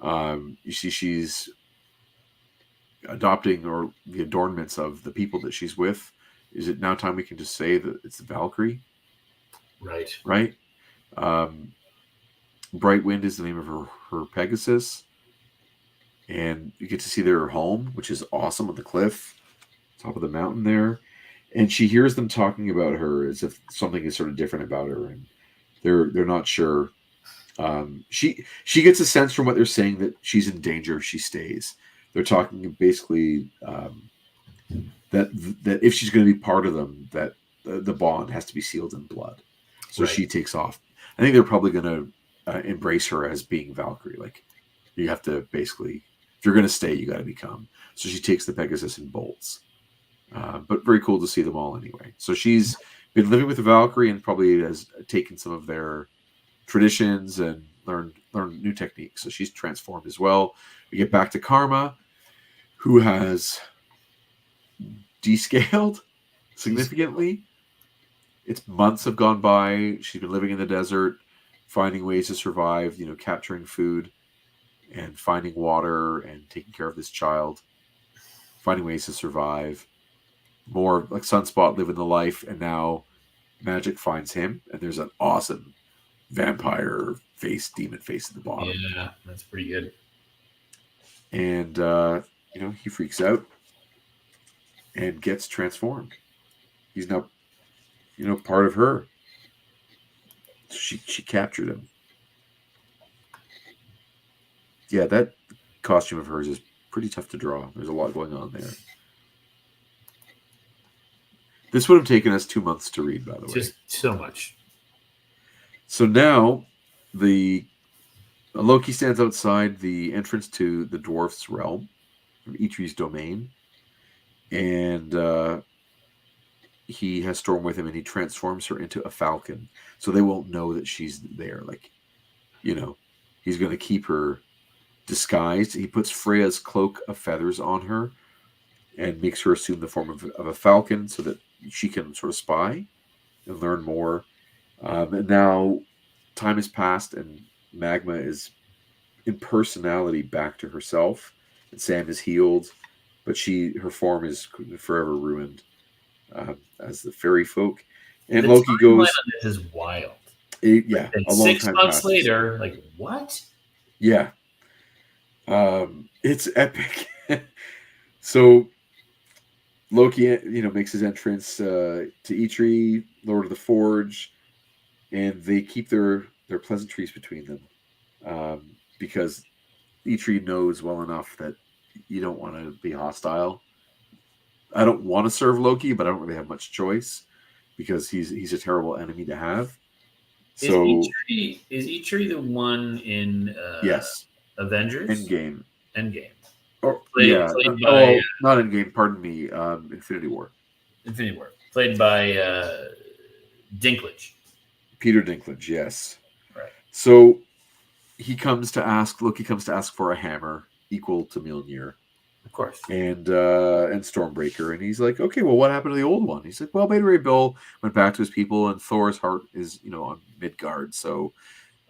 You see she's adopting or the adornments of the people that she's with. Is it now time we can just say that it's the Valkyrie? Right. Bright Wind is the name of her Pegasus. And you get to see their home, which is awesome on the cliff, top of the mountain there. And she hears them talking about her as if something is sort of different about her, and they're not sure. She gets a sense from what they're saying that she's in danger if she stays. They're talking basically that if she's going to be part of them, that the bond has to be sealed in blood. So she takes off. I think they're probably going to embrace her as being Valkyrie. Like, you have to basically, if you're going to stay, you got to become. So she takes the Pegasus and bolts. But very cool to see them all anyway. So she's been living with the Valkyrie and probably has taken some of their traditions and learned new techniques. So she's transformed as well. We get back to Karma, who has descaled significantly. It's months have gone by. She's been living in the desert, finding ways to survive, capturing food and finding water and taking care of this child, finding ways to survive. More like Sunspot living the life, and now magic finds him, and there's an awesome vampire face, demon face at the bottom. Yeah, that's pretty good. And he freaks out and gets transformed. He's now, part of her. She captured him. Yeah, that costume of hers is pretty tough to draw. There's a lot going on there. This would have taken us 2 months to read, by the way. Just so much. So now, Loki stands outside the entrance to the dwarf's realm, Itri's domain, and he has Storm with him, and he transforms her into a falcon, so they won't know that she's there. He's going to keep her disguised. He puts Freya's cloak of feathers on her and makes her assume the form of a falcon so that she can sort of spy and learn more. And now time has passed, and Magma is in personality back to herself, and Sam is healed, but her form is forever ruined as the fairy folk. And the Loki goes. This is wild. And a long 6 months passes. Later, like what? Yeah, it's epic. So Loki, makes his entrance to Itri, Lord of the Forge, and they keep their pleasantries between them because Itri knows well enough that you don't want to be hostile. I don't want to serve Loki, but I don't really have much choice because he's a terrible enemy to have. So is Itri the one in yes, Avengers? Endgame. Or played by, not Endgame. Pardon me. Infinity War. Played by Dinklage. Peter Dinklage. Yes. Right. So Loki comes to ask for a hammer equal to Mjolnir. Of course. And Stormbreaker, and he's like, okay, well, what happened to the old one? He's like, well, Beta Ray Bill went back to his people, and Thor's heart is, on Midgard. So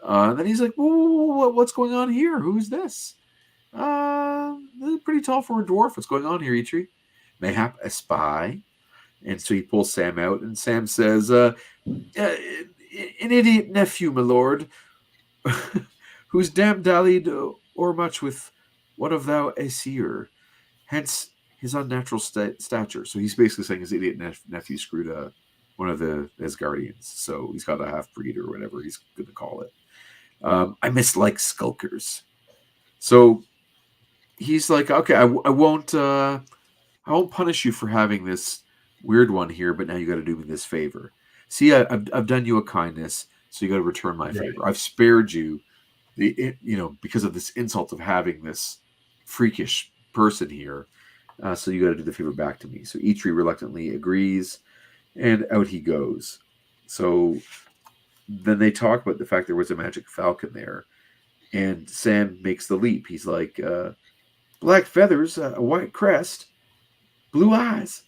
and then he's like, well, what's going on here? Who's this? Pretty tall for a dwarf. What's going on here, Itri? Mayhap a spy. And so he pulls Sam out, and Sam says, an idiot nephew, my lord, who's damn dallied or much with one of thou Aesir. Hence his unnatural stature. So he's basically saying his idiot nephew screwed one of his guardians. So he's got a half-breed or whatever he's going to call it. I mislike skulkers. So he's like, okay, I won't punish you for having this weird one here, but now you got to do me this favor. See, I've done you a kindness, so you got to return my favor. I've spared you because of this insult of having this freakish person here. So you got to do the favor back to me. So Itri reluctantly agrees, and out he goes. So then they talk about the fact there was a magic falcon there, and Sam makes the leap. He's like, black feathers, a white crest, blue eyes.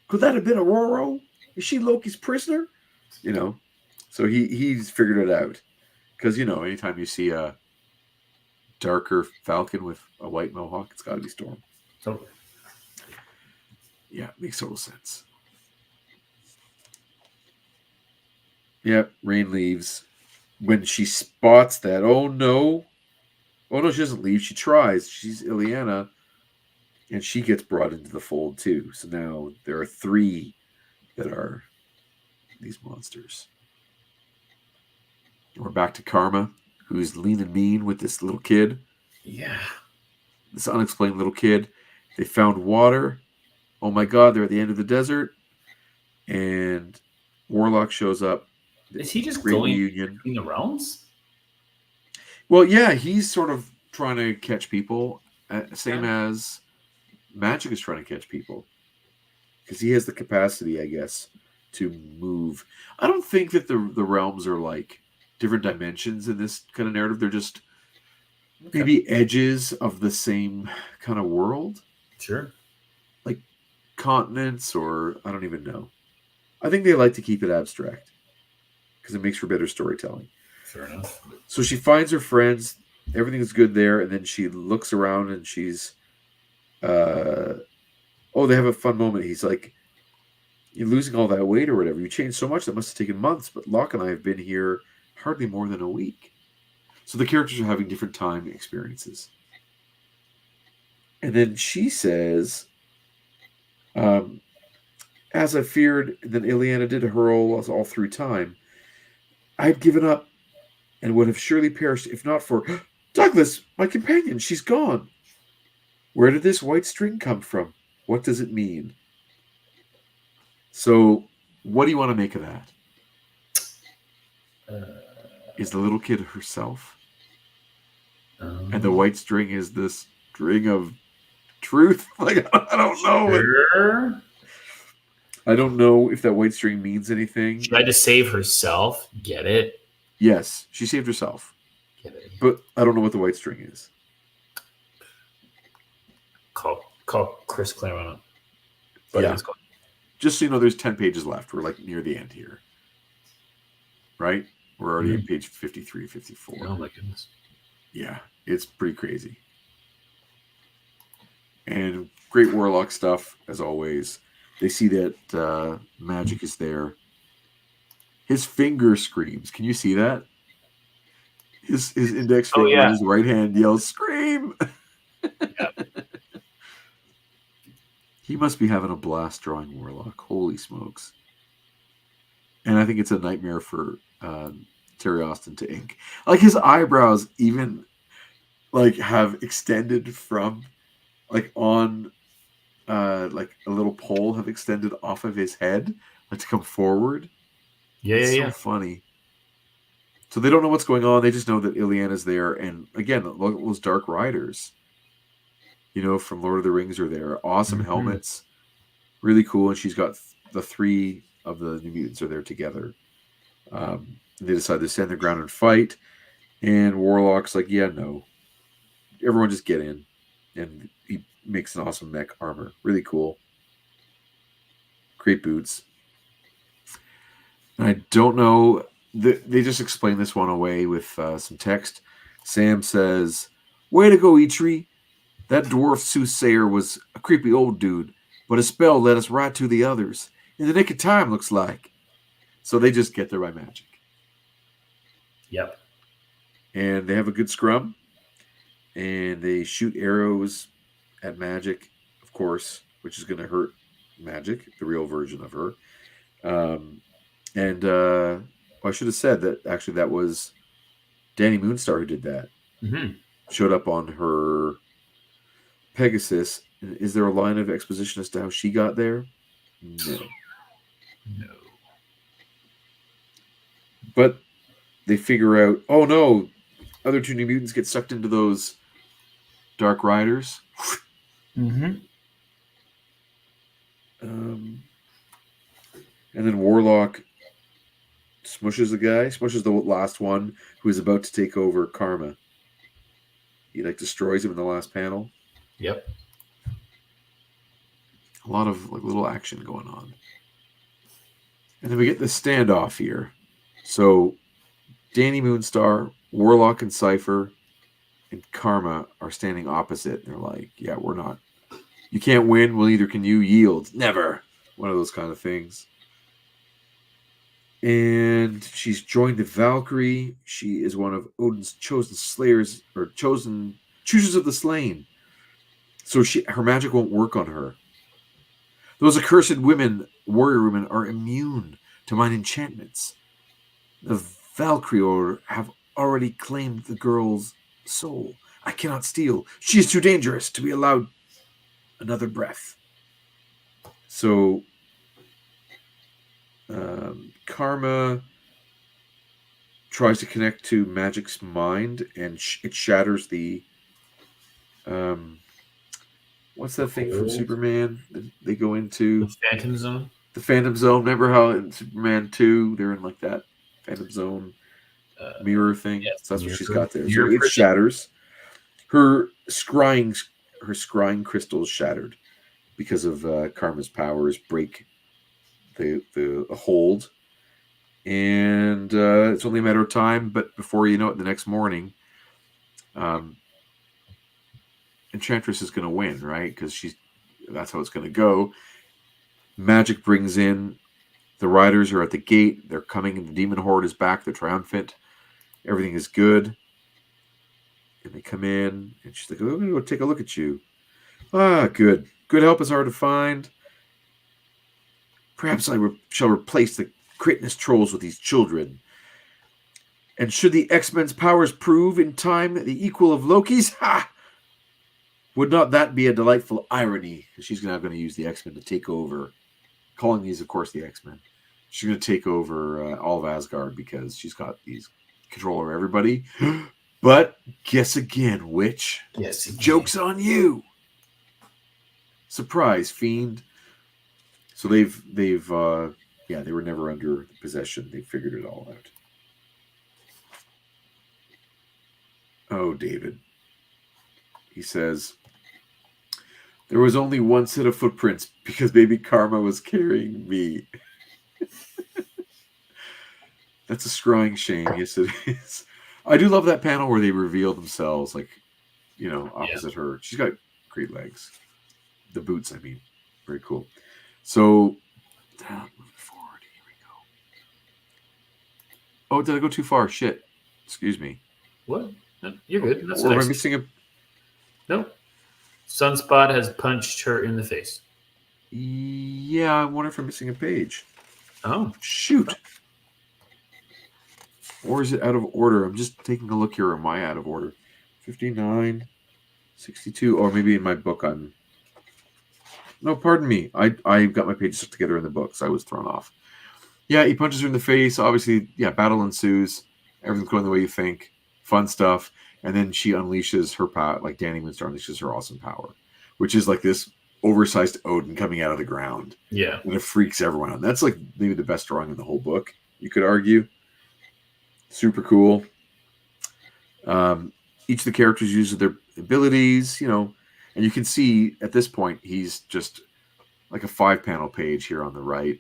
Could that have been Aurora? Is she Loki's prisoner? So he's figured it out. Because, anytime you see a darker falcon with a white mohawk, it's got to be Storm. Totally. Yeah, it makes total sense. Yep, Rain leaves. When she spots that, oh no, she doesn't leave. She tries. She's Ileana, and she gets brought into the fold too. So now there are 3 that are these monsters. We're back to Karma, who's lean and mean with this little kid. Yeah. This unexplained little kid. They found water. Oh my God, they're at the end of the desert. And Warlock shows up. Is he just going in the realms? Well, yeah, he's sort of trying to catch people, same as Magic is trying to catch people. Because he has the capacity, I guess, to move. I don't think that the realms are like different dimensions in this kind of narrative. They're just maybe edges of the same kind of world. Sure. Like continents, or I don't even know. I think they like to keep it abstract because it makes for better storytelling. Fair enough. So she finds her friends. Everything is good there. And then she looks around and she's... they have a fun moment. He's like, You're losing all that weight or whatever. You changed so much that must have taken months, but Locke and I have been here hardly more than a week. So the characters are having different time experiences. And then she says, as I feared that Ileana did hurl us all through time, I had given up and would have surely perished if not for Douglas, my companion. She's gone. Where did this white string come from? What does it mean? So, what do you want to make of that? Is the little kid herself? And the white string is this string of truth? Like, I don't know. Sure. I don't know if that white string means anything. She tried to save herself. Get it? Yes, she saved herself. Get it? But I don't know what the white string is. Call Chris Claremont. Yeah. Just so you know, there's 10 pages left. We're like near the end here. Right? We're already at page 53, 54. Oh my goodness. Yeah, it's pretty crazy. And great Warlock stuff, as always. They see that magic is there. His finger screams. Can you see that? His index finger and his right hand yells, "Scream!" Yep. He must be having a blast drawing Warlock. Holy smokes. And I think it's a nightmare for Terry Austin to ink. Like, his eyebrows even like have extended from like on like a little pole have extended off of his head like to come forward. It's so funny. So they don't know what's going on. They just know that Ileana's there. And again, look at those Dark Riders, you know, from Lord of the Rings are there. Awesome helmets. Really cool. And she's got the 3 of the New Mutants are there together. They decide to stand their ground and fight. And Warlock's like, yeah, no. Everyone just get in. And he makes an awesome mech armor. Really cool. Great boots. And I don't know. They just explain this one away with some text. Sam says, "Way to go, Eitri. That dwarf soothsayer was a creepy old dude, but his spell led us right to the others. In the nick of time, looks like." So they just get there by magic. Yep. And they have a good scrum. And they shoot arrows at magic, of course, which is going to hurt magic, the real version of her. I should have said that actually that was Danny Moonstar who did that. Showed up on her Pegasus. Is there a line of exposition as to how she got there? No. But they figure out, oh no, other 2 New Mutants get sucked into those Dark Riders. And then Warlock smushes the guy, smushes the last one who is about to take over Karma. He like destroys him in the last panel. Yep. A lot of like little action going on. And then we get this standoff here. So Danny Moonstar, Warlock and Cypher, and Karma are standing opposite. They're like, yeah, we're not. You can't win. Well, neither can you. Yield. Never. One of those kind of things. And she's joined the Valkyrie. She is one of Odin's chosen slayers, or chosen choosers of the slain. So her magic won't work on her. Those accursed women, warrior women, are immune to mine enchantments. The Valkyrie have already claimed the girl's soul. I cannot steal. She is too dangerous to be allowed another breath. So Karma tries to connect to Magic's mind, and it shatters the what's that thing from Superman that they go into? The Phantom Zone. The Phantom Zone. Remember how in Superman 2 they're in like that Phantom Zone mirror thing? Yes, so that's what she's mirror- got there. So mirror it prison. shatters. Her scrying crystal is shattered because of Karma's powers break the hold. And it's only a matter of time, but before you know it, the next morning, Enchantress is going to win, right? Because that's how it's going to go. Magic brings in the riders are at the gate. They're coming, and the demon horde is back. They're triumphant. Everything is good. And they come in, and she's like, "I'm going to go take a look at you." Ah, good. Good help is hard to find. Perhaps I shall replace the Critness trolls with these children. And should the X-Men's powers prove in time the equal of Loki's, would not that be a delightful irony? She's now going to use the X-Men to take over. Calling these, of course, the X-Men. She's going to take over all of Asgard because she's got these control over everybody. But guess again, witch. Yes, again. Joke's on you. Surprise, fiend. So they were never under possession. They figured it all out. Oh, David. He says, there was only one set of footprints because baby Karma was carrying me. That's a scrying shame. Yes, it is. I do love that panel where they reveal themselves, like, opposite her. She's got great legs. The boots, I mean. Very cool. So, moving forward. Here we go. Oh, did I go too far? Shit. Excuse me. What? No, you're good. That's Or am I nice. missing a... No. Sunspot has punched her in the face. Yeah, I wonder if I'm missing a page. Oh. Shoot. Or is it out of order? I'm just taking a look here. Am I out of order? 59, 62, or maybe in my book I'm... No, pardon me. I got my pages stuck together in the book, so I was thrown off. Yeah, he punches her in the face. Obviously, battle ensues. Everything's going the way you think. Fun stuff. And then she unleashes her power, like Danny Moonstar unleashes her awesome power, which is like this oversized Odin coming out of the ground. Yeah. And it freaks everyone out. That's like maybe the best drawing in the whole book, you could argue. Super cool. Each of the characters uses their abilities, and you can see at this point he's just like a 5-panel page here on the right,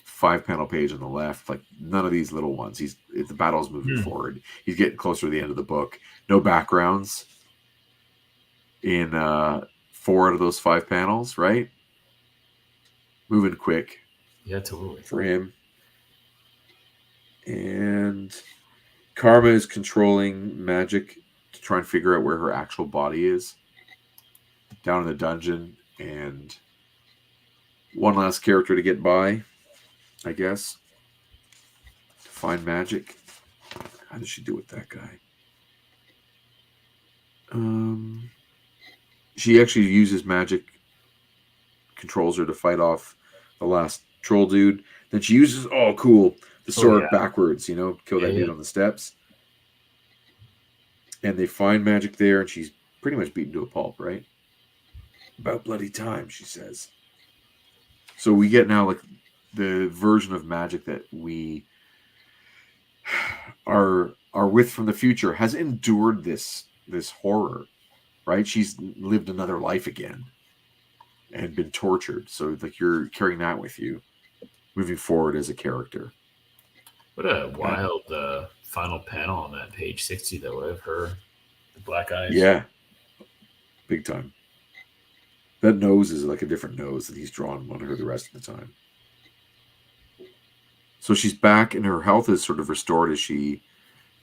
5-panel page on the left. Like none of these little ones. The battle's moving forward. He's getting closer to the end of the book. No backgrounds in 4 out of those 5 panels, right? Moving quick. Yeah, totally. For him. And Karma is controlling magic to try and figure out where her actual body is down in the dungeon, and one last character to get by, I guess, to find magic. How does she do with that guy? She actually uses magic, controls her to fight off the last troll dude. Then she uses, the sword backwards, kill that dude on the steps. And they find magic there, and she's pretty much beaten to a pulp, right? About bloody time, she says. So we get now like the version of magic that we are with from the future has endured this horror, right? She's lived another life again and been tortured. So like you're carrying that with you moving forward as a character. What a wild final panel on that page 60, though, of her, the black eyes. Yeah. Big time. That nose is like a different nose that he's drawn on her the rest of the time. So she's back, and her health is sort of restored as she,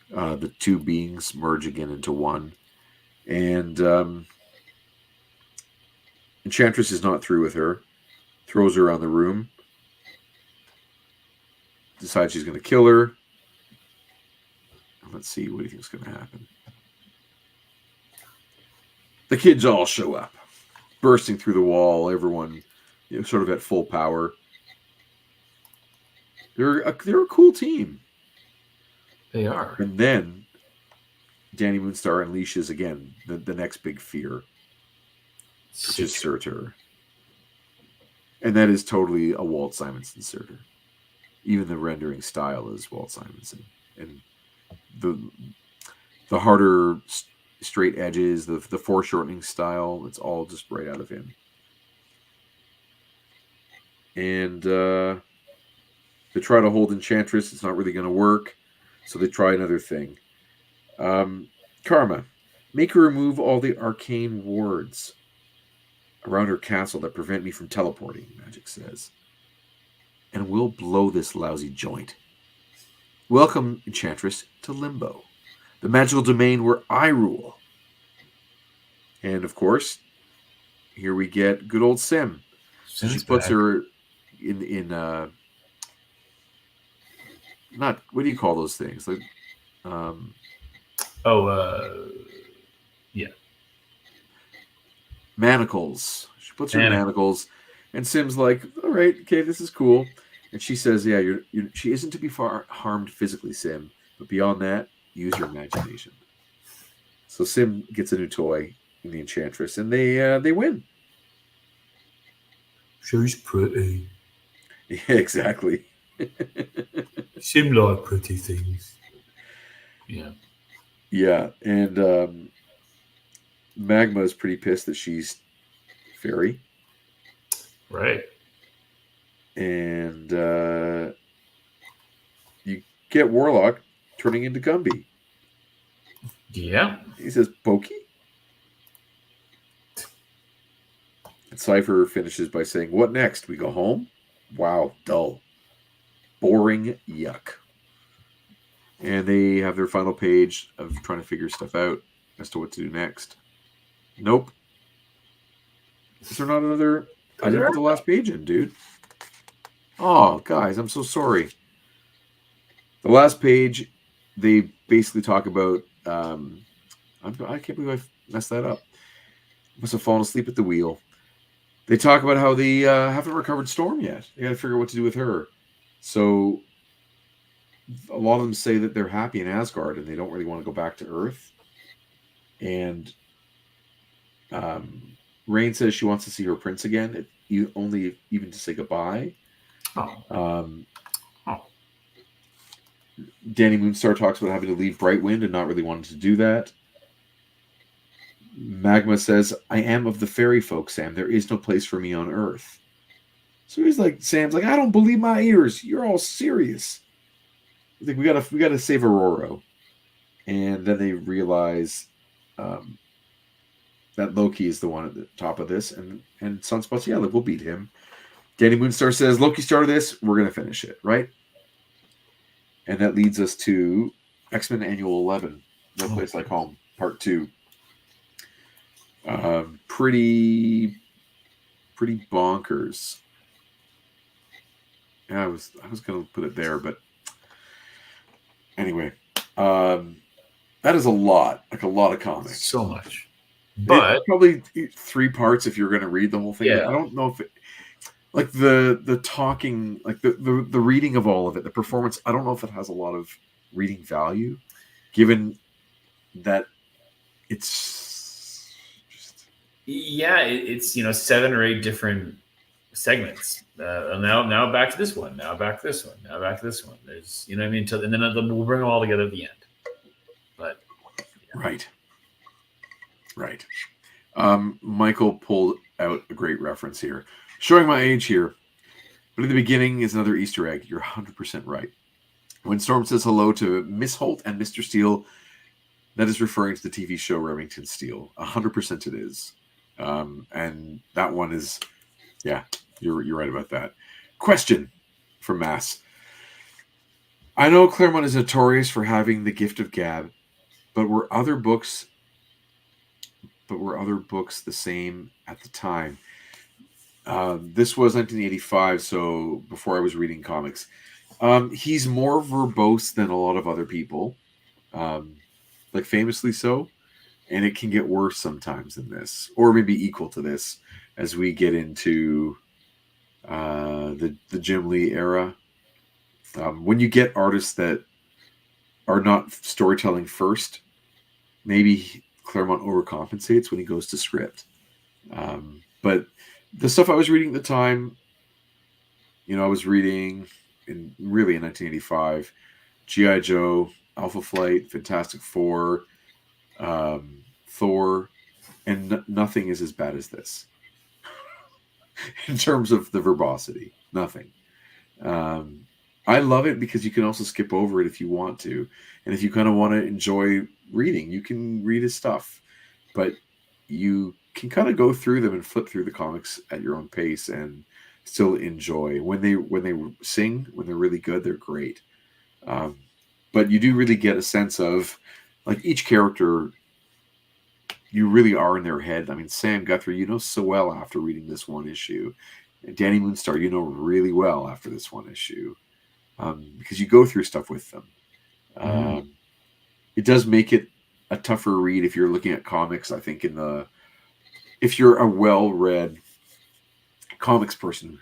the two beings merge again into one. And Enchantress is not through with her. Throws her around the room. Decides she's going to kill her. Let's see, what do you think is going to happen? The kids all show up, bursting through the wall. Everyone, sort of at full power. They're a cool team. They are. And then Danny Moonstar unleashes again the next big fear, which is Surtur. And that is totally a Walt Simonson Surtur. Even the rendering style is Walt Simonson, and the harder straight edges, the foreshortening style, it's all just right out of him. And they try to hold Enchantress. It's not really going to work, so they try another thing. Karma, make her remove all the arcane wards. around her castle that prevent me from teleporting, Magic says. And we'll blow this lousy joint. Welcome, Enchantress, to Limbo, the magical domain where I rule. And of course, here we get good old Sim. So she puts her in not, what do you call those things? Like yeah. Manacles. She puts her in manacles, and Sim's like, all right, okay, this is cool. And she says, yeah, she isn't to be far harmed physically, Sim, but beyond that, use your imagination. So Sim gets a new toy in the Enchantress, and they win. She's pretty. Yeah, exactly. Sim like pretty things. Yeah. Yeah, and Magma is pretty pissed that she's fairy. Right. And you get Warlock turning into Gumby. Yeah. He says, Pokey? And Cypher finishes by saying, what next? We go home? Wow, dull. Boring yuck. And they have their final page of trying to figure stuff out as to what to do next. Nope. Is there not another? I didn't put the last page in, dude. Oh, guys, I'm so sorry. The last page, they basically talk about... I can't believe I messed that up. Must have fallen asleep at the wheel. They talk about how they haven't recovered Storm yet. They got to figure out what to do with her. So a lot of them say that they're happy in Asgard and they don't really want to go back to Earth. And Rain says she wants to see her prince again, only even to say goodbye. Danny Moonstar talks about having to leave Brightwind and not really wanting to do that. Magma says, I am of the fairy folk, Sam. There is no place for me on Earth. So he's like, Sam's like, I don't believe my ears. You're all serious. I think we gotta save Aurora. And then they realize that Loki is the one at the top of this, and Sunspot's, yeah, we'll beat him. Danny Moonstar says, Loki started this, we're gonna finish it, right? And that leads us to X-Men Annual 11, No Place Like Home, Part 2. Pretty bonkers. Yeah, I was gonna put it there, but anyway, that is a lot of comics. So much. But it's probably 3 parts if you're going to read the whole thing. Yeah. I don't know if it, like the talking, like the reading of all of it, the performance. I don't know if it has a lot of reading value, given that it's just... Yeah, it's 7 or 8 different segments. Now back to this one. Now back to this one. Now back to this one. There's what I mean. And then we'll bring them all together at the end. But yeah. Right. Michael pulled out a great reference here, showing my age here. But in the beginning is another Easter egg. You're 100% right. When Storm says hello to Miss Holt and Mr. Steele, that is referring to the TV show Remington Steele. 100% it is. And that one is, yeah, you're right about that. Question from Mass. I know Claremont is notorious for having the gift of gab, but were other books the same at the time? This was 1985, so before I was reading comics. He's more verbose than a lot of other people, like famously so, and it can get worse sometimes than this, or maybe equal to this, as we get into the Jim Lee era. When you get artists that are not storytelling first, maybe Claremont overcompensates when he goes to script. But the stuff I was reading at the time, I was reading in 1985, G.I. Joe, Alpha Flight, Fantastic Four, Thor, and nothing is as bad as this. In terms of the verbosity, nothing. I love it because you can also skip over it if you want to. And if you kind of want to enjoy reading, you can read his stuff. But you can kind of go through them and flip through the comics at your own pace and still enjoy. When they sing, when they're really good, they're great. But you do really get a sense of like each character. You really are in their head. I mean, Sam Guthrie, you know so well after reading this one issue. And Danny Moonstar, you know really well after this one issue. Because you go through stuff with them. It does make it a tougher read if you're looking at comics, I think, if you're a well-read comics person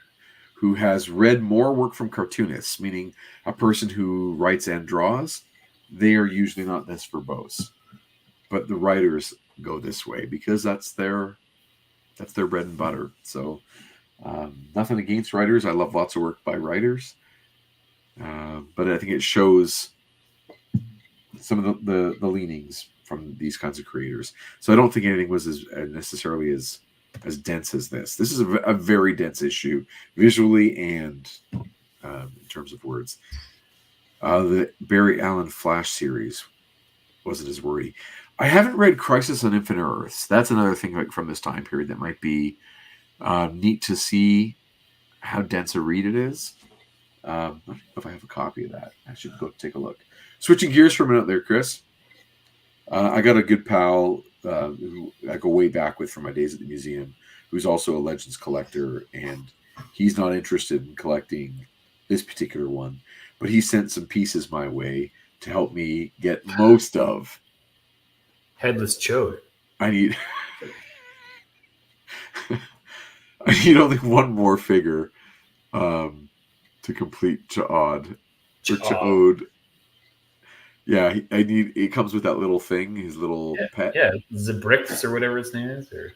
who has read more work from cartoonists, meaning a person who writes and draws, they are usually not this verbose. But the writers go this way because that's their bread and butter. So nothing against writers. I love lots of work by writers. But I think it shows some of the leanings from these kinds of creators. So I don't think anything was necessarily as dense as this. This is a very dense issue, visually and in terms of words. The Barry Allen Flash series wasn't as wordy. I haven't read Crisis on Infinite Earths. That's another thing like from this time period that might be neat to see how dense a read it is. I don't know if I have a copy of that. I should go take a look. Switching gears for a minute there, Chris. I got a good pal who I go way back with from my days at the museum, who's also a Legends collector, and he's not interested in collecting this particular one, but he sent some pieces my way to help me get most of Headless Chode. I need only one more figure to complete Ch'od or Ch'od. Yeah, it comes with that little thing, his little pet. Yeah, Zabrix or whatever his name is, or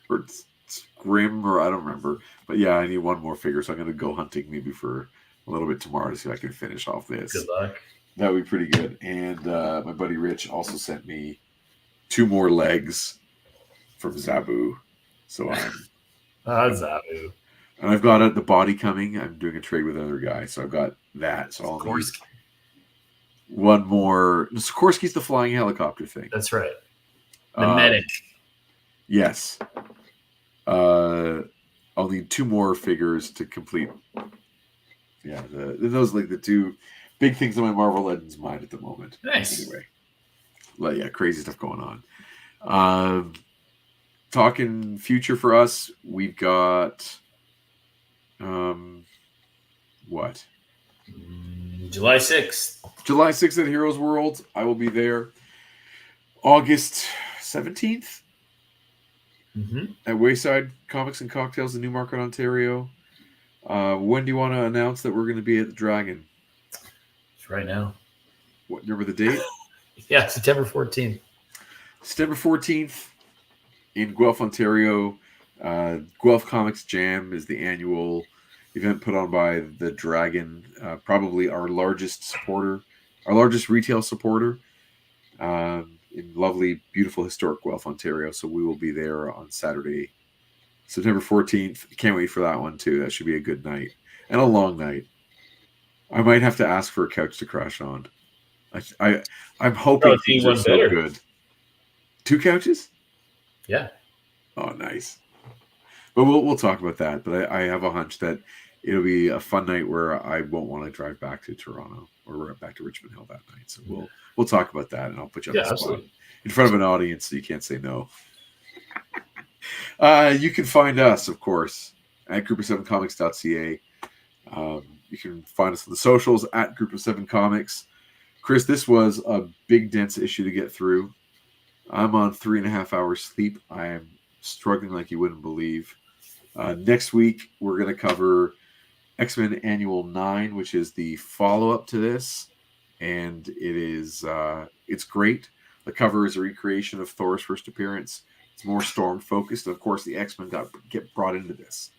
Grim, or I don't remember. But yeah, I need one more figure, so I'm gonna go hunting maybe for a little bit tomorrow to see if I can finish off this. Good luck. That would be pretty good. And my buddy Rich also sent me 2 more legs from Zabu. So I'm Zabu. And I've got the body coming. I'm doing a trade with another guy, so I've got that. So I'll need one more. Sikorsky's the flying helicopter thing. That's right. The medic. Yes. I'll need 2 more figures to complete. Yeah, those like the 2 big things on my Marvel Legends mind at the moment. Nice. Anyway, well, yeah, crazy stuff going on. Talking future for us, we've got what? July 6th. July 6th at Heroes World. I will be there. August 17th at Wayside Comics and Cocktails in Newmarket, Ontario. When do you want to announce that we're going to be at the Dragon? It's right now. What, remember the date? Yeah, September 14th. September 14th in Guelph, Ontario. Guelph Comics Jam is the annual event put on by the Dragon, probably our largest retail supporter in lovely, beautiful, historic Guelph, Ontario. So we will be there on Saturday, September 14th. Can't wait for that one too. That should be a good night and a long night. I might have to ask for a couch to crash on. I'm hoping things are so good. 2 couches? Yeah. Oh, nice. But we'll talk about that. But I have a hunch that it'll be a fun night where I won't want to drive back to Toronto or back to Richmond Hill that night. So we'll talk about that, and I'll put you on the spot in front of an audience so you can't say no. You can find us, of course, at group7comics.ca. You can find us on the socials at Group of 7 Comics. Chris, this was a big, dense issue to get through. I'm on 3.5 hours sleep. I am struggling like you wouldn't believe. Next week, we're going to cover X-Men Annual 9, which is the follow-up to this. And it's great. The cover is a recreation of Thor's first appearance. It's more Storm-focused. Of course, the X-Men get brought into this.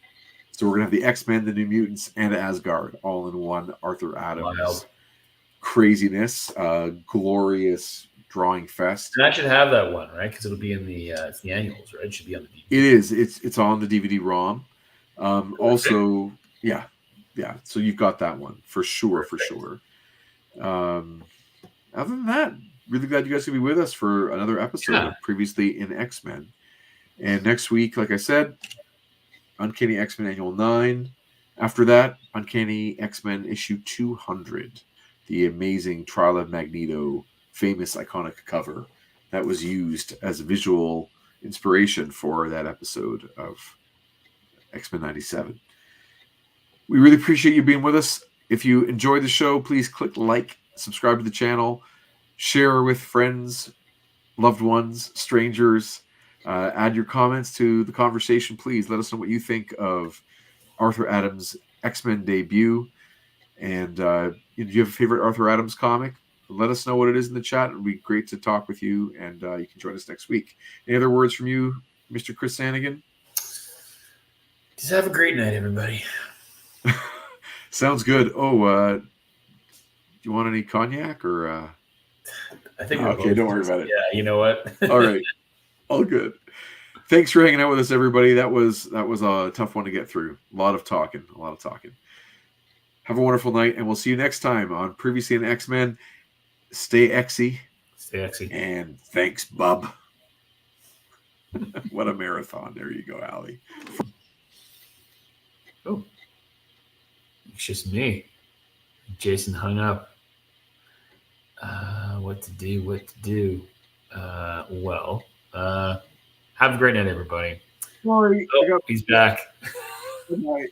So we're going to have the X-Men, the New Mutants, and Asgard all in one Arthur Adams craziness. Glorious drawing fest. And I should have that one, right? Because it'll be in the annuals, right? It should be on the DVD. It is. It's on the DVD-ROM. Also, yeah. So you've got that one for sure. Other than that, really glad you guys could be with us for another episode of Previously in X-Men. And next week, like I said, Uncanny X-Men Annual 9. After that, Uncanny X-Men issue 200, the amazing Trial of Magneto, famous iconic cover that was used as a visual inspiration for that episode of X-Men 97. We really appreciate you being with us. If you enjoyed the show, please click like, subscribe to the channel, share with friends, loved ones, strangers. Add your comments to the conversation, please. Let us know what you think of Arthur Adams' X-Men debut. And do you have a favorite Arthur Adams comic? Let us know what it is in the chat. It would be great to talk with you, and you can join us next week. Any other words from you, Mr. Chris Sanagan? Just have a great night, everybody. Sounds good. Oh, do you want any cognac or? I think Okay, don't worry about it. Yeah, you know what? All right, all good. Thanks for hanging out with us, everybody. That was a tough one to get through. A lot of talking. Have a wonderful night, and we'll see you next time on Previously in X-Men. Stay Xy. Stay Xy. And thanks, bub. What a marathon. There you go, Allie. Oh, it's just me. Jason hung up. What to do? Well, have a great night, everybody. Sorry. Oh, he's back. Good night.